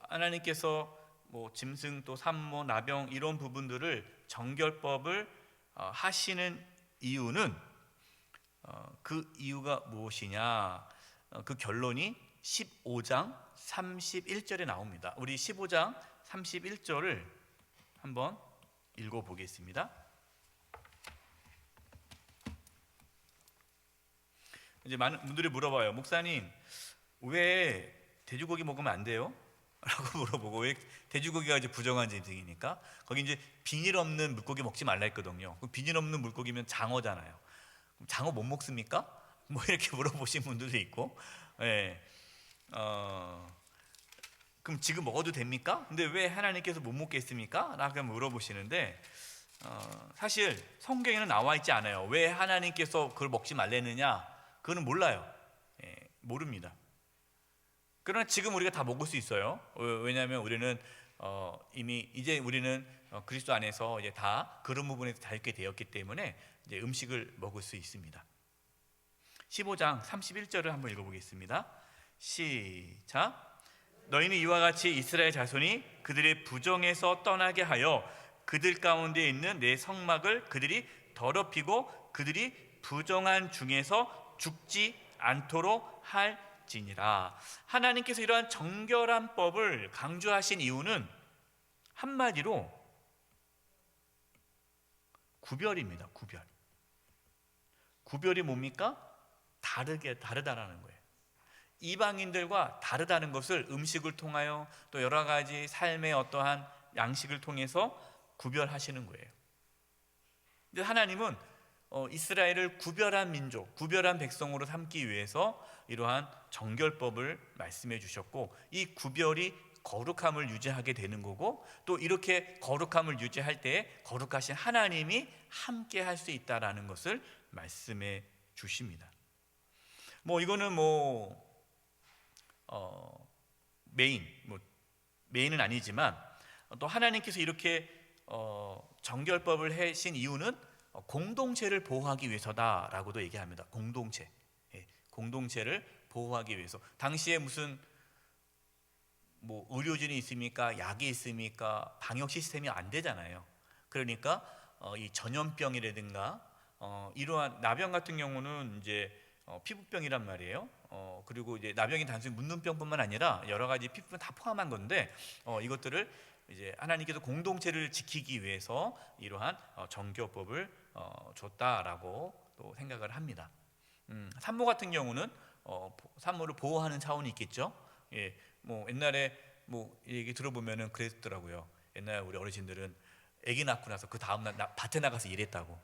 하나님께서 뭐 짐승 또 산모 나병 이런 부분들을 정결법을 하시는 이유는 그 이유가 무엇이냐? 그 결론이 15장 31절에 나옵니다. 우리 15장 31절을 한번 읽어보겠습니다. 이제 많은 분들이 물어봐요. 목사님, 왜 돼지고기 먹으면 안 돼요? 라고 물어보고, 왜 돼지고기가 이제 부정한 짐승이니까 거기 이제 비닐 없는 물고기 먹지 말라 했거든요. 비닐 없는 물고기면 장어잖아요. 그럼 장어 못 먹습니까? 뭐 이렇게 물어보신 분들도 있고, 그럼 지금 먹어도 됩니까? 근데 왜 하나님께서 못 먹겠습니까? 라고 물어보시는데 사실 성경에는 나와 있지 않아요. 왜 하나님께서 그걸 먹지 말랬느냐? 그거는 몰라요. 모릅니다. 그러나 지금 우리가 다 먹을 수 있어요. 왜냐하면 우리는 이미 이제 우리는 그리스도 안에서 이제 다 그런 부분에서 다 있게 되었기 때문에 이제 음식을 먹을 수 있습니다. 15장 31절을 한번 읽어보겠습니다. 시작. 너희는 이와 같이 이스라엘 자손이 그들의 부정에서 떠나게 하여 그들 가운데 있는 내 성막을 그들이 더럽히고 그들이 부정한 중에서 죽지 않도록 할지니라. 하나님께서 이러한 정결한 법을 강조하신 이유는 한마디로 구별입니다. 구별이 뭡니까? 다르다라는 거예요. 이방인들과 다르다는 것을 음식을 통하여 또 여러 가지 삶의 어떠한 양식을 통해서 구별하시는 거예요. 근데 하나님은 이스라엘을 구별한 민족, 구별한 백성으로 삼기 위해서 이러한 정결법을 말씀해 주셨고, 이 구별이 거룩함을 유지하게 되는 거고, 또 이렇게 거룩함을 유지할 때에 거룩하신 하나님이 함께 할 수 있다라는 것을 말씀해 주십니다. 이거는 메인은 아니지만, 또 하나님께서 이렇게 정결법을 하신 이유는 공동체를 보호하기 위해서다라고도 얘기합니다. 공동체를 보호하기 위해서. 당시에 무슨 의료진이 있습니까? 약이 있습니까? 방역 시스템이 안 되잖아요. 그러니까 이 전염병이라든가 이러한 나병 같은 경우는 이제 피부병이란 말이에요. 그리고 이제 나병이 단순히 묻는 병뿐만 아니라 여러 가지 피부병 다 포함한 건데, 이것들을 이제 하나님께서 공동체를 지키기 위해서 이러한 정교법을 줬다라고 또 생각을 합니다. 산모 같은 경우는 산모를 보호하는 차원이 있겠죠. 예, 옛날에 얘기 들어보면은 그랬더라고요. 옛날 우리 어르신들은 아기 낳고 나서 그 다음날 밭에 나가서 일했다고.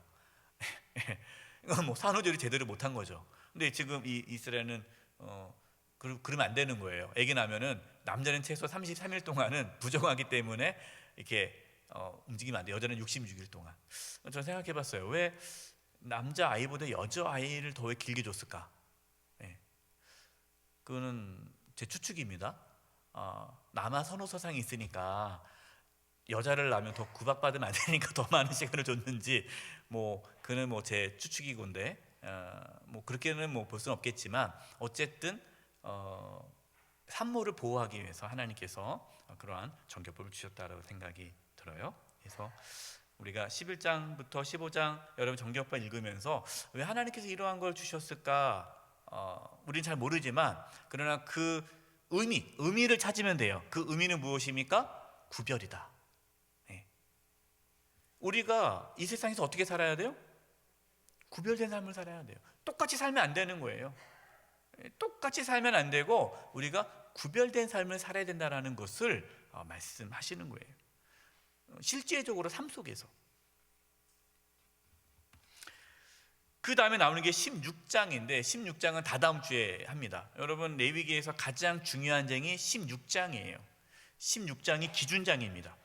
이건 산후조리 제대로 못한 거죠. 근데 지금 이 이스라엘은 그러면 안 되는 거예요. 아기 나면은 남자는 최소 33일 동안은 부정하기 때문에 이렇게 움직이면 안 돼요. 여자는 66일 동안. 저는 생각해봤어요. 왜 남자 아이보다 여자 아이를 더 왜 길게 줬을까? 네. 그거는 제 추측입니다. 남아 선호서상이 있으니까 여자를 낳으면 더 구박받으면 안 되니까 더 많은 시간을 줬는지, 그는 제 추측이건데, 그렇게는 볼 수는 없겠지만, 어쨌든 산모를 보호하기 위해서 하나님께서 그러한 정결법을 주셨다라고 생각이 들어요. 그래서 우리가 11장부터 15장 여러분 정결법 읽으면서 왜 하나님께서 이러한 걸 주셨을까? 우리는 잘 모르지만, 그러나 그 의미를 찾으면 돼요. 그 의미는 무엇입니까? 구별이다. 네. 우리가 이 세상에서 어떻게 살아야 돼요? 구별된 삶을 살아야 돼요. 똑같이 살면 안 되는 거예요. 똑같이 살면 안 되고 우리가 구별된 삶을 살아야 된다는 것을 말씀하시는 거예요. 실제적으로 삶 속에서. 그 다음에 나오는 게 16장인데 16장은 다다음 주에 합니다. 여러분, 레위기에서 가장 중요한 장이 16장이에요. 16장이 기준장입니다.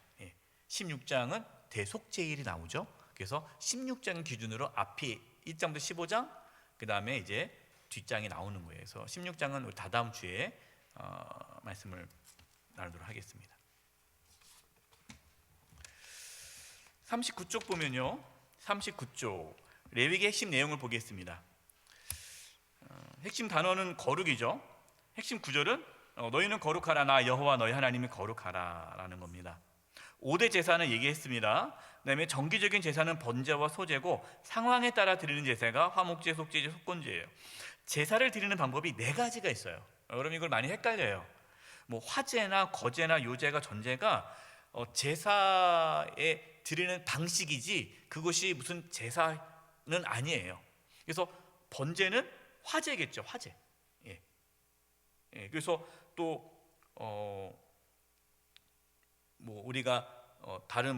16장은 대속제일이 나오죠. 그래서 16장 기준으로 앞이 1장부터 15장, 그 다음에 이제 뒷장이 나오는 거예요. 그래서 16장은 우리 다다음 주에 말씀을 나누도록 하겠습니다. 39쪽 보면요, 39쪽 레위기 핵심 내용을 보겠습니다. 핵심 단어는 거룩이죠. 핵심 구절은 너희는 거룩하라, 나 여호와 너희 하나님이 거룩하라 라는 겁니다. 5대 제사는 얘기했습니다. 그 다음에 정기적인 제사는 번제와 소제고, 상황에 따라 드리는 제사가 화목제, 속제제, 속건제예요. 제사를 드리는 방법이 4가지가 있어요. 여러분, 이걸 많이 헷갈려요. 화제나 거제나 요제가 전제가 제사에 드리는 방식이지 그것이 무슨 제사는 아니에요. 그래서 번제는 화제겠죠. 화제. 그래서 또 우리가 다른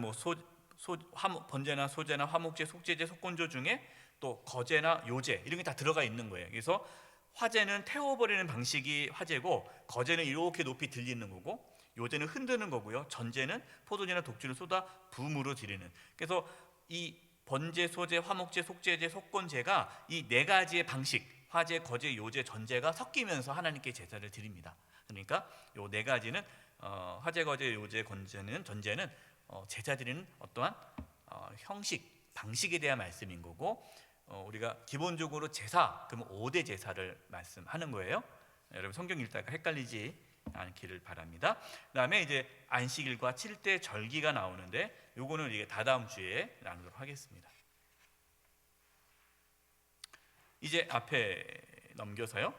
번제나 소제나 화목제, 속제제, 속건조 중에 또 거제나 요제 이런 게 다 들어가 있는 거예요. 그래서 화제는 태워버리는 방식이 화제고, 거제는 이렇게 높이 들리는 거고, 요제는 흔드는 거고요. 전제는 포도주나 독주를 쏟아 부음으로 드리는. 그래서 이 번제, 소제, 화목제, 속제제, 속건제가 이 4가지의 방식, 화제, 거제, 요제, 전제가 섞이면서 하나님께 제사를 드립니다. 그러니까 이 4가지는 화제, 거제, 요제, 전제는 제사 드리는 어떠한 형식, 방식에 대한 말씀인 거고, 우리가 기본적으로 제사, 그러면 5대 제사를 말씀하는 거예요. 여러분, 성경 읽다가 헷갈리지 않기를 바랍니다. 그 다음에 이제 안식일과 7대 절기가 나오는데, 요거는 이게 다다음 주에 나누도록 하겠습니다. 이제 앞에 넘겨서요,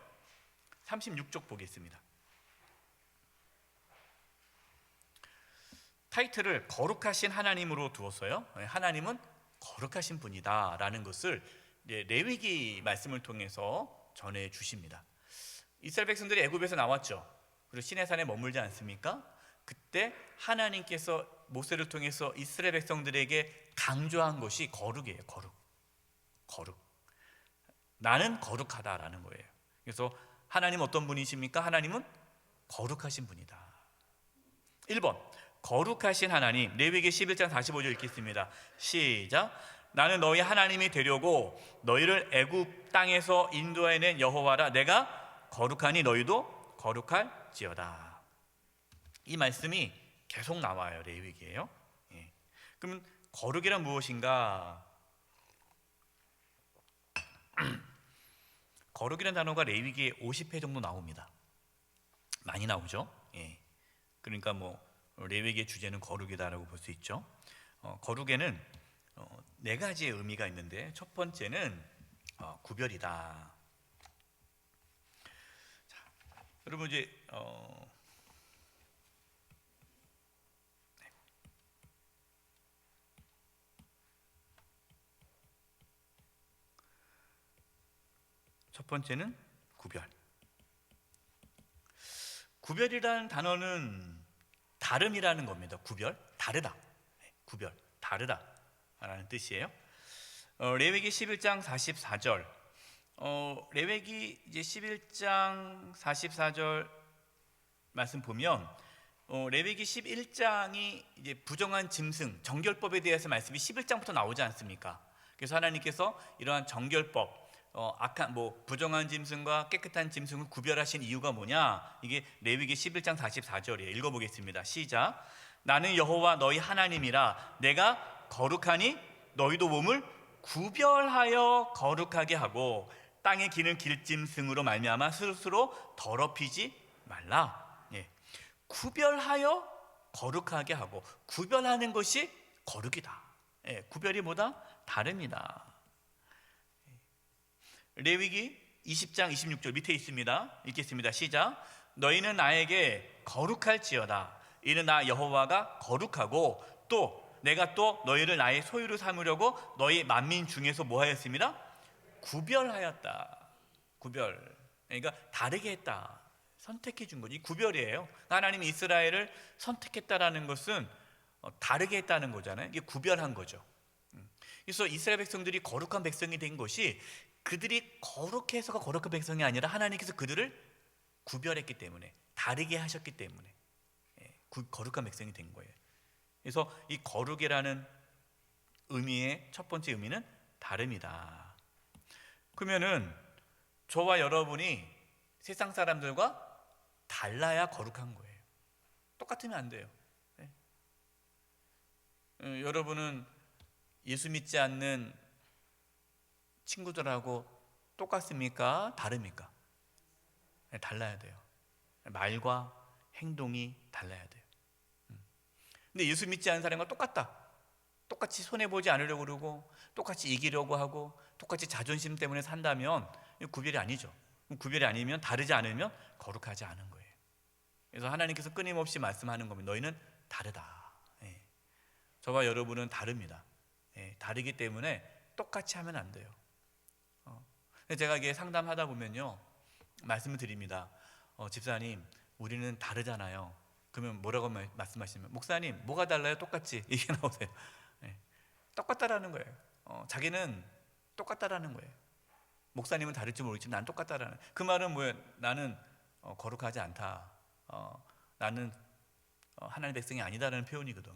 36쪽 보겠습니다. 타이틀을 거룩하신 하나님으로 두었어요. 하나님은 거룩하신 분이다 라는 것을 레위기 말씀을 통해서 전해 주십니다. 이스라엘 백성들이 애굽에서 나왔죠. 그리고 시내산에 머물지 않습니까? 그때 하나님께서 모세를 통해서 이스라엘 백성들에게 강조한 것이 거룩이에요. 거룩. 나는 거룩하다라는 거예요. 그래서 하나님 어떤 분이십니까? 하나님은 거룩하신 분이다. 1번 거룩하신 하나님. 레위기 11장 45절 읽겠습니다. 시작. 나는 너희 하나님이 되려고 너희를 애굽 땅에서 인도해낸 여호와라. 내가 거룩하니 너희도 거룩할지어다. 이 말씀이 계속 나와요. 레위기예요. 예. 그러면 거룩이란 무엇인가? 거룩이라는 단어가 레위기에 50회 정도 나옵니다. 많이 나오죠. 예. 그러니까 뭐 레위기의 주제는 거룩이다라고 볼 수 있죠. 거룩에는 네 가지의 의미가 있는데, 첫 번째는 구별이다. 자, 여러분 이제 첫 번째는 구별. 구별이라는 단어는 다름이라는 겁니다. 구별, 다르다. 구별, 다르다라는 뜻이에요. 레위기 11장 44절. 레위기 이제 11장 44절 말씀 보면 레위기 11장이 이제 부정한 짐승, 정결법에 대해서 말씀이 11장부터 나오지 않습니까? 그래서 하나님께서 이러한 정결법, 악한 부정한 짐승과 깨끗한 짐승을 구별하신 이유가 뭐냐? 이게 레위기 11장 44절이에요. 읽어보겠습니다. 시작. 나는 여호와 너희 하나님이라. 내가 거룩하니 너희도 몸을 구별하여 거룩하게 하고 땅에 기는 길짐승으로 말미암아 스스로 더럽히지 말라. 예. 구별하여 거룩하게 하고, 구별하는 것이 거룩이다. 예. 구별이 뭐다? 다릅니다. 레위기 20장 26절 밑에 있습니다. 읽겠습니다. 시작. 너희는 나에게 거룩할지어다. 이는 나 여호와가 거룩하고 또 내가 또 너희를 나의 소유로 삼으려고 너희 만민 중에서 뭐 하였습니다? 구별하였다. 구별. 그러니까 다르게 했다. 선택해 준 거지. 이 구별이에요. 하나님이 이스라엘을 선택했다라는 것은 다르게 했다는 거잖아요. 이게 구별한 거죠. 그래서 이스라엘 백성들이 거룩한 백성이 된 것이 그들이 거룩해서가 거룩한 백성이 아니라 하나님께서 그들을 구별했기 때문에, 다르게 하셨기 때문에 거룩한 백성이 된 거예요. 그래서 이 거룩이라는 의미의 첫 번째 의미는 다름이다. 그러면은 저와 여러분이 세상 사람들과 달라야 거룩한 거예요. 똑같으면 안 돼요. 여러분은 예수 믿지 않는 친구들하고 똑같습니까? 다릅니까? 달라야 돼요. 말과 행동이 달라야 돼요. 근데 예수 믿지 않는 사람과 똑같다. 똑같이 손해보지 않으려고 그러고 똑같이 이기려고 하고 똑같이 자존심 때문에 산다면 구별이 아니죠. 구별이 아니면, 다르지 않으면 거룩하지 않은 거예요. 그래서 하나님께서 끊임없이 말씀하는 겁니다. 너희는 다르다. 저와 여러분은 다릅니다. 다르기 때문에 똑같이 하면 안 돼요. 제가 이게 상담하다 보면요, 말씀을 드립니다. 집사님, 우리는 다르잖아요. 그러면 뭐라고 말씀하시면, 목사님 뭐가 달라요? 똑같지. 이게 나오세요. 똑같다라는 거예요. 자기는 똑같다라는 거예요. 목사님은 다를지 모르겠지만 난 똑같다라는. 그 말은 뭐예요? 나는 거룩하지 않다. 나는 하나님의 백성이 아니다라는 표현이거든요.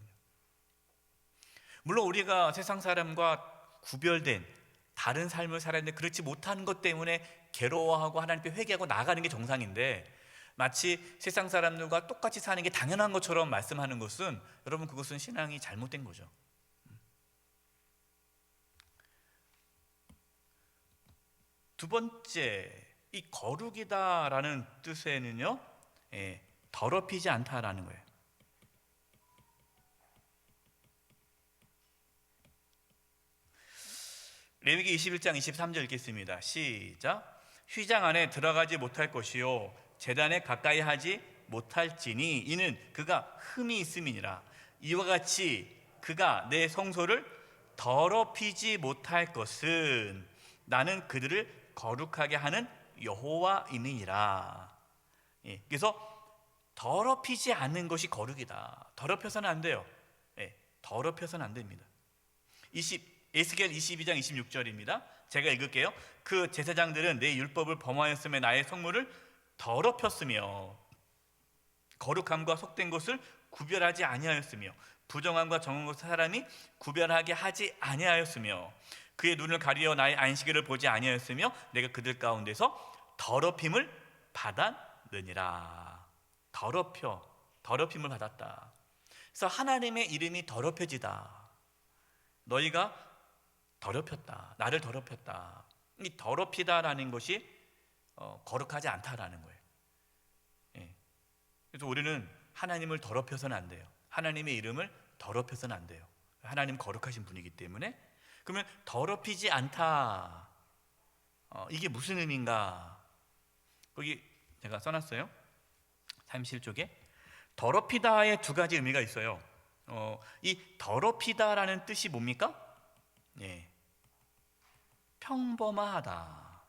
물론 우리가 세상 사람과 구별된 다른 삶을 살아야 하는데 그렇지 못한 것 때문에 괴로워하고 하나님 앞에 회개하고 나아가는 게 정상인데, 마치 세상 사람들과 똑같이 사는 게 당연한 것처럼 말씀하는 것은, 여러분, 그것은 신앙이 잘못된 거죠. 두 번째, 이 거룩이다라는 뜻에는요, 더럽히지 않다라는 거예요. 레위기 21장 23절 읽겠습니다. 시작. 휘장 안에 들어가지 못할 것이요 제단에 가까이 하지 못할지니 이는 그가 흠이 있음이니라. 이와 같이 그가 내 성소를 더럽히지 못할 것은 나는 그들을 거룩하게 하는 여호와이니라. 그래서 더럽히지 않는 것이 거룩이다. 더럽혀서는 안 돼요. 더럽혀서는 안 됩니다. 에스겔 22장 26절입니다. 제가 읽을게요. 그 제사장들은 내 율법을 범하였으며 나의 성물을 더럽혔으며 거룩함과 속된 것을 구별하지 아니하였으며 부정함과 정한 것을 사람이 구별하게 하지 아니하였으며 그의 눈을 가리어 나의 안식일을 보지 아니하였으며 내가 그들 가운데서 더럽힘을 받았느니라. 더럽힘을 받았다. 그래서 하나님의 이름이 더럽혀지다. 너희가 더럽혔다. 나를 더럽혔다. 이 더럽히다라는 것이 거룩하지 않다라는 거예요. 예. 그래서 우리는 하나님을 더럽혀서는 안 돼요. 하나님의 이름을 더럽혀서는 안 돼요. 하나님 거룩하신 분이기 때문에. 그러면 더럽히지 않다. 이게 무슨 의미인가? 거기 제가 써놨어요. 37쪽에 더럽히다의 두 가지 의미가 있어요. 이 더럽히다라는 뜻이 뭡니까? 예. 평범하다,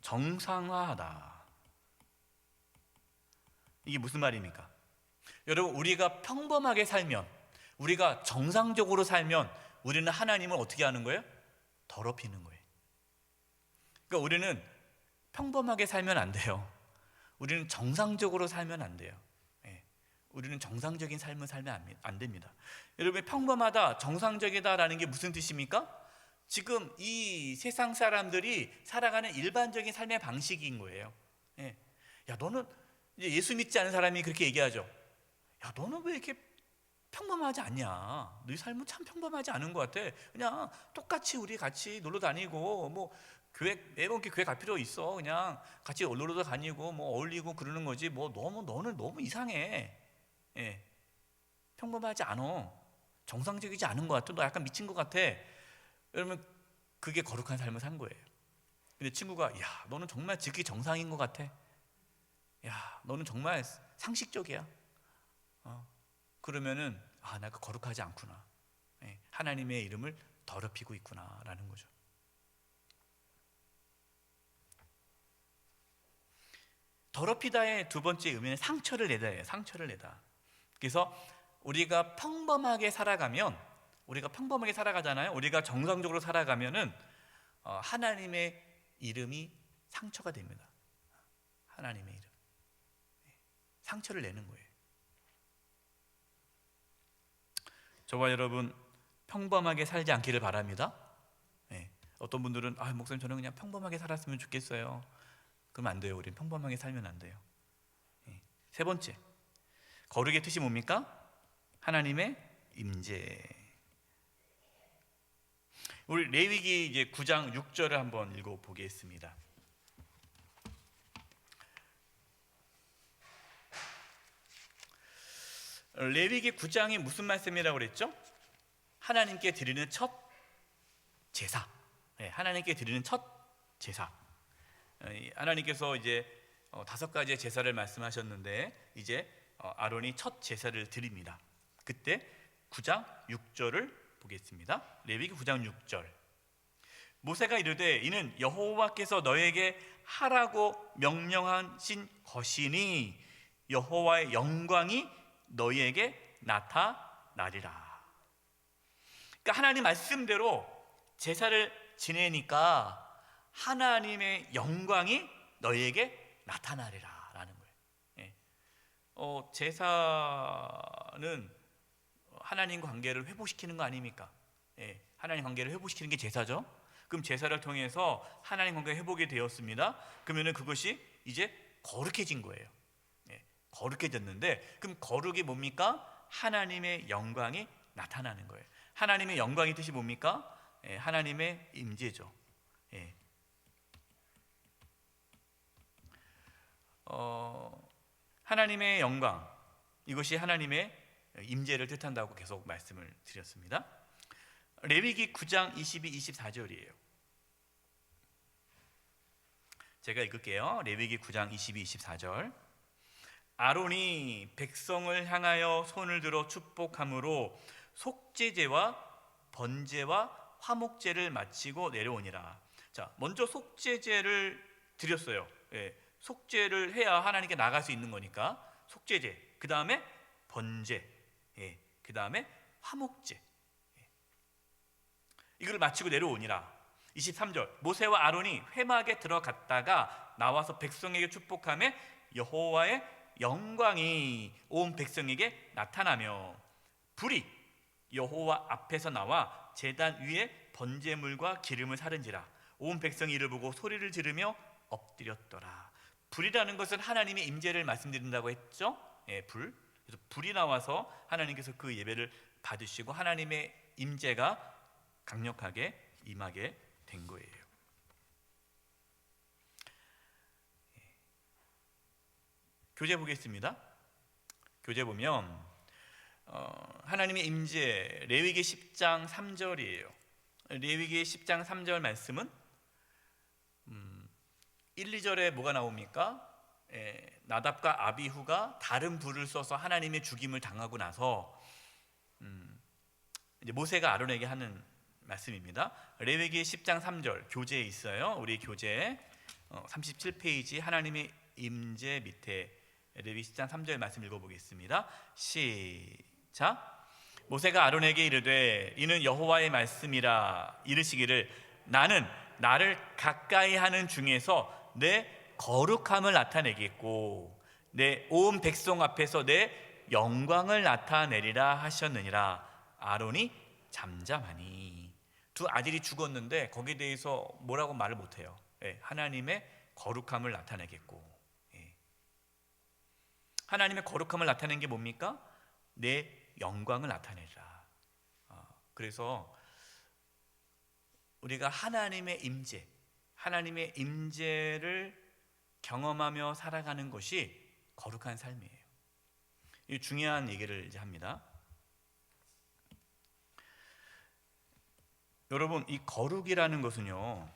정상화하다. 이게 무슨 말입니까? 여러분, 우리가 평범하게 살면, 우리가 정상적으로 살면 우리는 하나님을 어떻게 하는 거예요? 더럽히는 거예요. 그러니까 우리는 평범하게 살면 안 돼요. 우리는 정상적으로 살면 안 돼요. 예. 우리는 정상적인 삶을 살면 안 됩니다. 여러분, 평범하다, 정상적이다라는 게 무슨 뜻입니까? 지금 이 세상 사람들이 살아가는 일반적인 삶의 방식인 거예요. 예. 야, 너는 이제 예수 믿지 않은 사람이 그렇게 얘기하죠. 야, 너는 왜 이렇게 평범하지 않냐? 네 삶은 참 평범하지 않은 것 같아. 그냥 똑같이 우리 같이 놀러 다니고 뭐 교회 매번 교회 갈 필요 있어? 그냥 같이 놀러도 다니고 뭐 어울리고 그러는 거지. 뭐 너는 너무 이상해. 예. 평범하지 않어. 정상적이지 않은 것 같아. 너 약간 미친 것 같아. 여러분, 그게 거룩한 삶을 산 거예요. 근데 친구가 야, 너는 정말 지극히 정상인 것 같아. 야, 너는 정말 상식적이야. 그러면은 내가 거룩하지 않구나. 예, 하나님의 이름을 더럽히고 있구나라는 거죠. 더럽히다의 두 번째 의미는 상처를 내다예요. 상처를 내다. 그래서 우리가 평범하게 살아가면, 우리가 평범하게 살아가잖아요. 우리가 정상적으로 살아가면은 하나님의 이름이 상처가 됩니다. 하나님의 이름. 상처를 내는 거예요. 저와 여러분 평범하게 살지 않기를 바랍니다. 네. 어떤 분들은 목사님 저는 그냥 평범하게 살았으면 좋겠어요. 그러면 안 돼요. 우리는 평범하게 살면 안 돼요. 네. 세 번째, 거룩의 뜻이 뭡니까? 하나님의 임재. 우리 레위기 이제 9장 6절을 한번 읽어보겠습니다. 레위기 9장이 무슨 말씀이라고 그랬죠? 하나님께 드리는 첫 제사. 네, 하나님께 드리는 첫 제사. 하나님께서 이제 5가지의 제사를 말씀하셨는데 이제 아론이 첫 제사를 드립니다. 그때 9장 6절을 보겠습니다. 레위기 9장 6절. 모세가 이르되 이는 여호와께서 너에게 하라고 명령하신 것이니 여호와의 영광이 너희에게 나타나리라. 그러니까 하나님 말씀대로 제사를 지내니까 하나님의 영광이 너희에게 나타나리라 라는 거예요. 예. 제사는 하나님 관계를 회복시키는 거 아닙니까? 예. 하나님 관계를 회복시키는 게 제사죠. 그럼 제사를 통해서 하나님 관계가 회복이 되었습니다. 그러면 그것이 이제 거룩해진 거예요. 거룩해졌는데, 그럼 거룩이 뭡니까? 하나님의 영광이 나타나는 거예요. 하나님의 영광의 뜻이 뭡니까? 하나님의 임재죠. 하나님의 영광, 이것이 하나님의 임재를 뜻한다고 계속 말씀을 드렸습니다. 레위기 9장 22, 24절이에요. 제가 읽을게요. 레위기 9장 22, 24절. 아론이 백성을 향하여 손을 들어 축복함으로 속죄제와 번제와 화목제를 마치고 내려오니라. 자, 먼저 속죄제를 드렸어요. 속죄를 해야 하나님께 나갈 수 있는 거니까 속죄제, 그 다음에 번제, 그 다음에 화목제. 이걸 마치고 내려오니라. 23절 모세와 아론이 회막에 들어갔다가 나와서 백성에게 축복하며 여호와의 영광이 온 백성에게 나타나며 불이 여호와 앞에서 나와 제단 위에 번제물과 기름을 사른지라. 온 백성이 이를 보고 소리를 지르며 엎드렸더라. 불이라는 것은 하나님의 임재를 말씀드린다고 했죠. 불. 그래서 불이 나와서 하나님께서 그 예배를 받으시고 하나님의 임재가 강력하게 임하게 된 거예요. 교재 보겠습니다. 교재 보면 하나님의 임재 레위기 10장 3절이에요. 레위기 10장 3절 말씀은 1, 2절에 뭐가 나옵니까? 나답과 아비후가 다른 불을 써서 하나님의 죽임을 당하고 나서 이제 모세가 아론에게 하는 말씀입니다. 레위기 10장 3절 교재에 있어요. 우리 교재 37페이지 하나님의 임재 밑에 레위기 10장 3절 말씀 읽어보겠습니다. 시작. 모세가 아론에게 이르되 이는 여호와의 말씀이라. 이르시기를 나는 나를 가까이 하는 중에서 내 거룩함을 나타내겠고 내 온 백성 앞에서 내 영광을 나타내리라 하셨느니라. 아론이 잠잠하니. 두 아들이 죽었는데 거기에 대해서 뭐라고 말을 못해요. 하나님의 거룩함을 나타내겠고. 하나님의 거룩함을 나타낸 게 뭡니까? 내 영광을 나타내라. 그래서 우리가 하나님의 임재, 하나님의 임재를 경험하며 살아가는 것이 거룩한 삶이에요. 이 중요한 얘기를 이제 합니다. 여러분, 이 거룩이라는 것은요,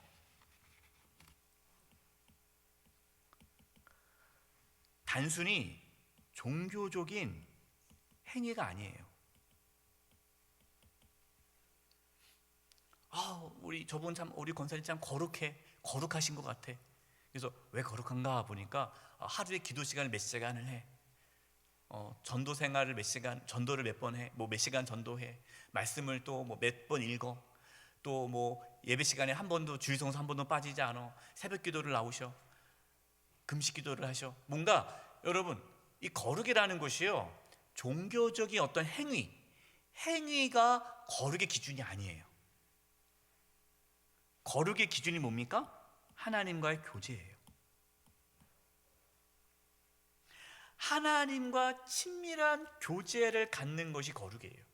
단순히 종교적인 행위가 아니에요. 우리 저분 참, 우리 권사님 참 거룩하신 것 같아. 그래서 왜 거룩한가 보니까 하루에 기도 시간을 몇 시간을 해. 전도 생활을 몇 시간, 전도를 몇 번 해. 몇 시간 전도해. 말씀을 또 몇 번 읽어. 또 예배 시간에 한 번도 주일성수 한 번도 빠지지 않아. 새벽 기도를 나오셔. 금식 기도를 하셔. 뭔가 여러분, 이 거룩이라는 것이요, 종교적인 어떤 행위가 거룩의 기준이 아니에요. 거룩의 기준이 뭡니까? 하나님과의 교제예요. 하나님과 친밀한 교제를 갖는 것이 거룩이에요.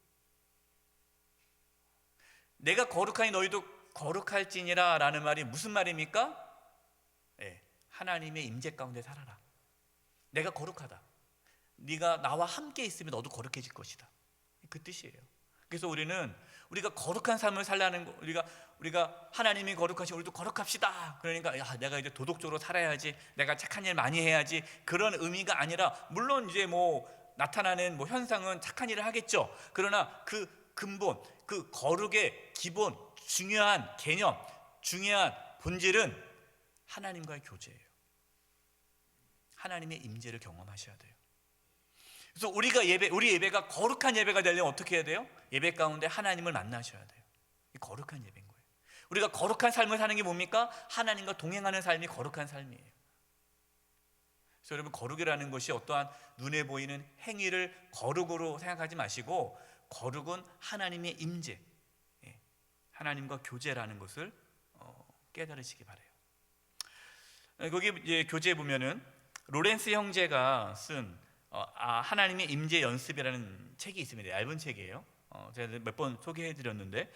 내가 거룩하니 너희도 거룩할지니라 라는 말이 무슨 말입니까? 하나님의 임재 가운데 살아라. 내가 거룩하다. 네가 나와 함께 있으면 너도 거룩해질 것이다. 그 뜻이에요. 그래서 우리가 거룩한 삶을 살라는 거, 우리가 하나님이 거룩하시고 우리도 거룩합시다. 그러니까 내가 이제 도덕적으로 살아야지, 내가 착한 일 많이 해야지, 그런 의미가 아니라, 물론 이제 나타나는 현상은 착한 일을 하겠죠. 그러나 그 근본, 그 거룩의 기본, 중요한 개념, 중요한 본질은 하나님과의 교제예요. 하나님의 임재를 경험하셔야 돼요. 그래서 우리 예배가 거룩한 예배가 되려면 어떻게 해야 돼요? 예배 가운데 하나님을 만나셔야 돼요. 이 거룩한 예배인 거예요. 우리가 거룩한 삶을 사는 게 뭡니까? 하나님과 동행하는 삶이 거룩한 삶이에요. 그래서 여러분, 거룩이라는 것이 어떠한 눈에 보이는 행위를 거룩으로 생각하지 마시고, 거룩은 하나님의 임재, 하나님과 교제라는 것을 깨달으시기 바라요. 거기 이제 교재에 보면은 로렌스 형제가 쓴 하나님의 임재 연습이라는 책이 있습니다. 얇은 책이에요. 제가 몇 번 소개해드렸는데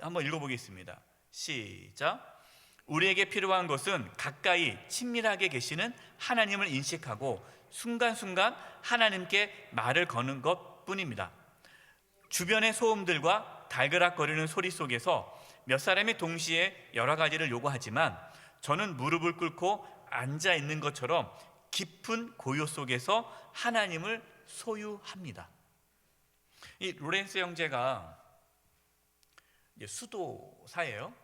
한번 읽어보겠습니다. 시작. 우리에게 필요한 것은 가까이 친밀하게 계시는 하나님을 인식하고 순간순간 하나님께 말을 거는 것뿐입니다. 주변의 소음들과 달그락거리는 소리 속에서 몇 사람이 동시에 여러 가지를 요구하지만 저는 무릎을 꿇고 앉아 있는 것처럼 깊은 고요 속에서 하나님을 소유합니다. 이 로렌스 형제가 수도사예요.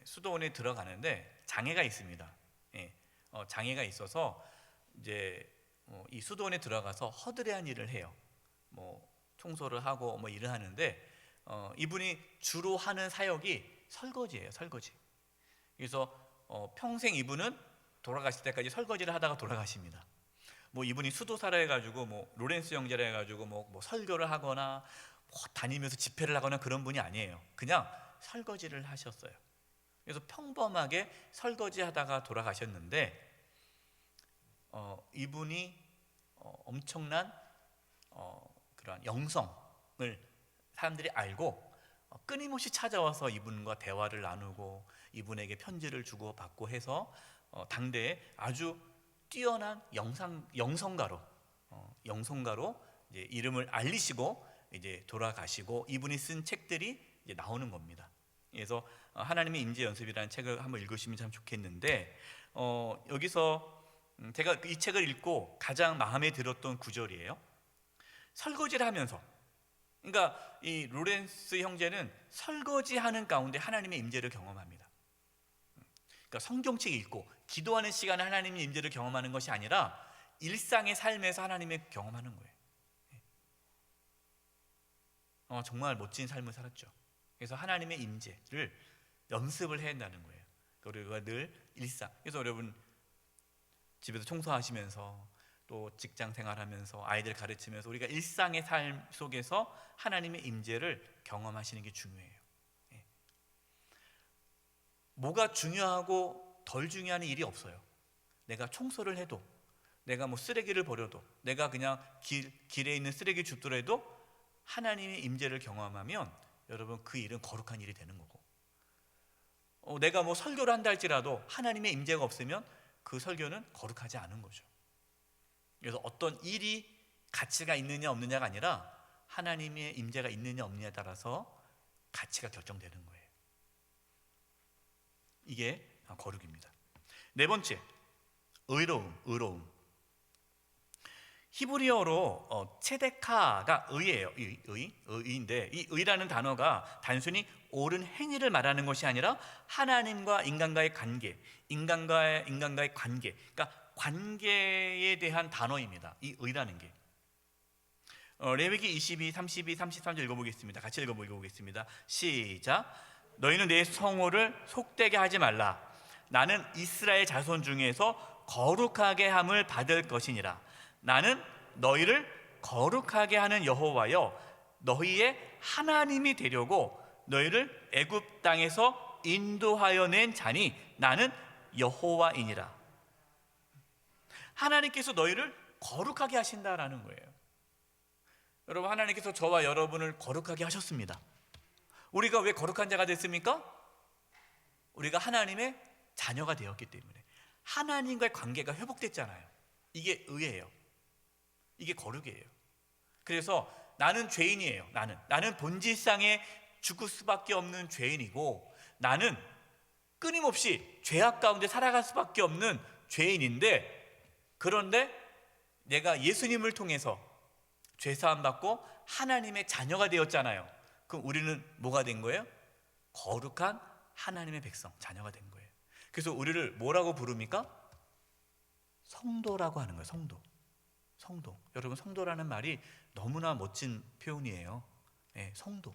수도원에 들어가는데 장애가 있습니다. 장애가 있어서 이제 이 수도원에 들어가서 허드레한 일을 해요. 청소를 하고 일을 하는데 이분이 주로 하는 사역이 설거지예요. 설거지. 그래서 평생 이분은 돌아가실 때까지 설거지를 하다가 돌아가십니다. 뭐 이분이 수도사라 해가지고 뭐 로렌스 형제라 해가지고 뭐 설교를 하거나 뭐 다니면서 집회를 하거나 그런 분이 아니에요. 그냥 설거지를 하셨어요. 그래서 평범하게 설거지하다가 돌아가셨는데 이분이 엄청난 그런 영성을 사람들이 알고 끊임없이 찾아와서 이분과 대화를 나누고 이분에게 편지를 주고 받고 해서 당대에 아주 뛰어난 영성가로 이제 이름을 알리시고 이제 돌아가시고 이분이 쓴 책들이 이제 나오는 겁니다. 그래서 하나님의 임재 연습이라는 책을 한번 읽으시면 참 좋겠는데 여기서 제가 이 책을 읽고 가장 마음에 들었던 구절이에요. 설거지를 하면서, 그러니까 이 로렌스 형제는 설거지하는 가운데 하나님의 임재를 경험합니다. 그러니까 성경책 읽고 기도하는 시간에 하나님의 임재를 경험하는 것이 아니라 일상의 삶에서 하나님의 경험하는 거예요. 정말 멋진 삶을 살았죠. 그래서 하나님의 임재를 연습을 해야 한다는 거예요. 우리가 늘 일상. 그래서 여러분 집에서 청소하시면서 또 직장 생활하면서 아이들 가르치면서 우리가 일상의 삶 속에서 하나님의 임재를 경험하시는 게 중요해요. 뭐가 중요하고 덜 중요한 일이 없어요. 내가 청소를 해도, 내가 뭐 쓰레기를 버려도, 내가 그냥 길에 있는 쓰레기 줍더라도 하나님의 임재를 경험하면 여러분 그 일은 거룩한 일이 되는 거고, 내가 뭐 설교를 한다 할지라도 하나님의 임재가 없으면 그 설교는 거룩하지 않은 거죠. 그래서 어떤 일이 가치가 있느냐 없느냐가 아니라 하나님의 임재가 있느냐 없느냐에 따라서 가치가 결정되는 거예요. 이게 거룩입니다. 네 번째, 의로움. 히브리어로 체데카가 의예요. 의인데 이 의라는 단어가 단순히 옳은 행위를 말하는 것이 아니라 하나님과 인간과의 관계, 인간과의 관계, 그러니까 관계에 대한 단어입니다. 이 의라는 게. 레위기 22, 32, 33절 읽어보겠습니다. 같이 읽어보겠습니다. 시작. 너희는 내 성호를 속되게 하지 말라. 나는 이스라엘 자손 중에서 거룩하게 함을 받을 것이니라. 나는 너희를 거룩하게 하는 여호와여 너희의 하나님이 되려고 너희를 애굽 땅에서 인도하여 낸 자니 나는 여호와이니라. 하나님께서 너희를 거룩하게 하신다라는 거예요. 여러분, 하나님께서 저와 여러분을 거룩하게 하셨습니다. 우리가 왜 거룩한 자가 됐습니까? 우리가 하나님의 자녀가 되었기 때문에 하나님과의 관계가 회복됐잖아요. 이게 의예요. 이게 거룩이에요. 그래서 나는 죄인이에요. 나는 본질상에 죽을 수밖에 없는 죄인이고, 나는 끊임없이 죄악 가운데 살아갈 수밖에 없는 죄인인데, 그런데 내가 예수님을 통해서 죄사함 받고 하나님의 자녀가 되었잖아요. 그럼 우리는 뭐가 된 거예요? 거룩한 하나님의 백성, 자녀가 된 거예요. 그래서 우리를 뭐라고 부릅니까? 성도라고 하는 거예요. 성도. 여러분, 성도라는 말이 너무나 멋진 표현이에요. 네, 성도.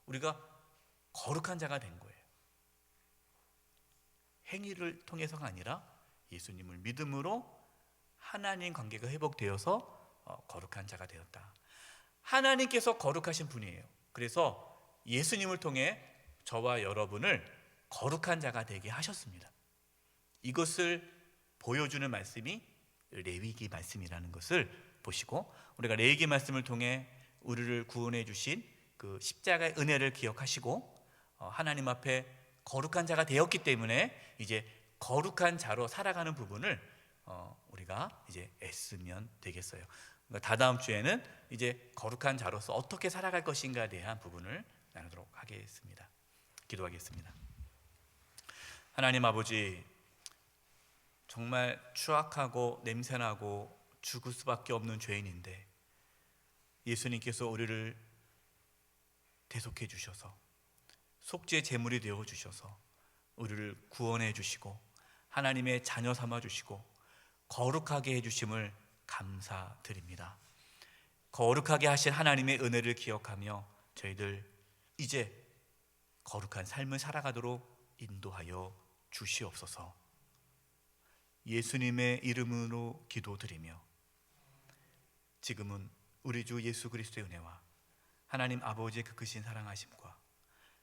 우리가 거룩한 자가 된 거예요. 행위를 통해서가 아니라 예수님을 믿음으로 하나님 관계가 회복되어서 거룩한 자가 되었다. 하나님께서 거룩하신 분이에요. 그래서 예수님을 통해 저와 여러분을 거룩한 자가 되게 하셨습니다. 이것을 보여주는 말씀이 레위기 말씀이라는 것을 보시고, 우리가 레위기 말씀을 통해 우리를 구원해 주신 그 십자가의 은혜를 기억하시고 하나님 앞에 거룩한 자가 되었기 때문에 이제 거룩한 자로 살아가는 부분을 우리가 이제 애쓰면 되겠어요. 그러니까 다다음 주에는 이제 거룩한 자로서 어떻게 살아갈 것인가에 대한 부분을 나누도록 하겠습니다. 기도하겠습니다. 하나님 아버지, 정말 추악하고 냄새나고 죽을 수밖에 없는 죄인인데 예수님께서 우리를 대속해 주셔서 속죄 제물이 되어 주셔서 우리를 구원해 주시고 하나님의 자녀 삼아 주시고 거룩하게 해 주심을 감사드립니다. 거룩하게 하신 하나님의 은혜를 기억하며 저희들 이제 거룩한 삶을 살아가도록 인도하여 주시옵소서. 예수님의 이름으로 기도드리며 지금은 우리 주 예수 그리스도의 은혜와 하나님 아버지의 그 크신 사랑하심과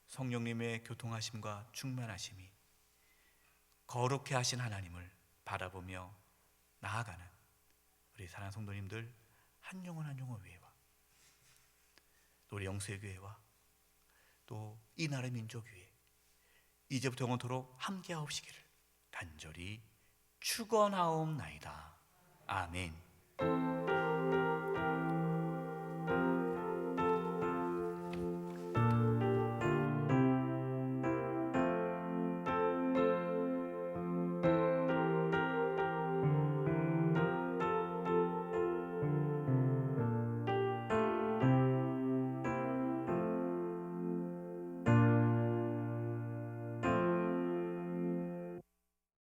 성령님의 교통하심과 충만하심이 거룩해 하신 하나님을 바라보며 나아가는 우리 사랑하는 성도님들 한 영혼 한 영혼 위에와 또 우리 영수의 교회와 또 이 나라의 민족 위에 이제부터 영원토록 함께하옵시기를 간절히 축원하옵나이다. 아멘.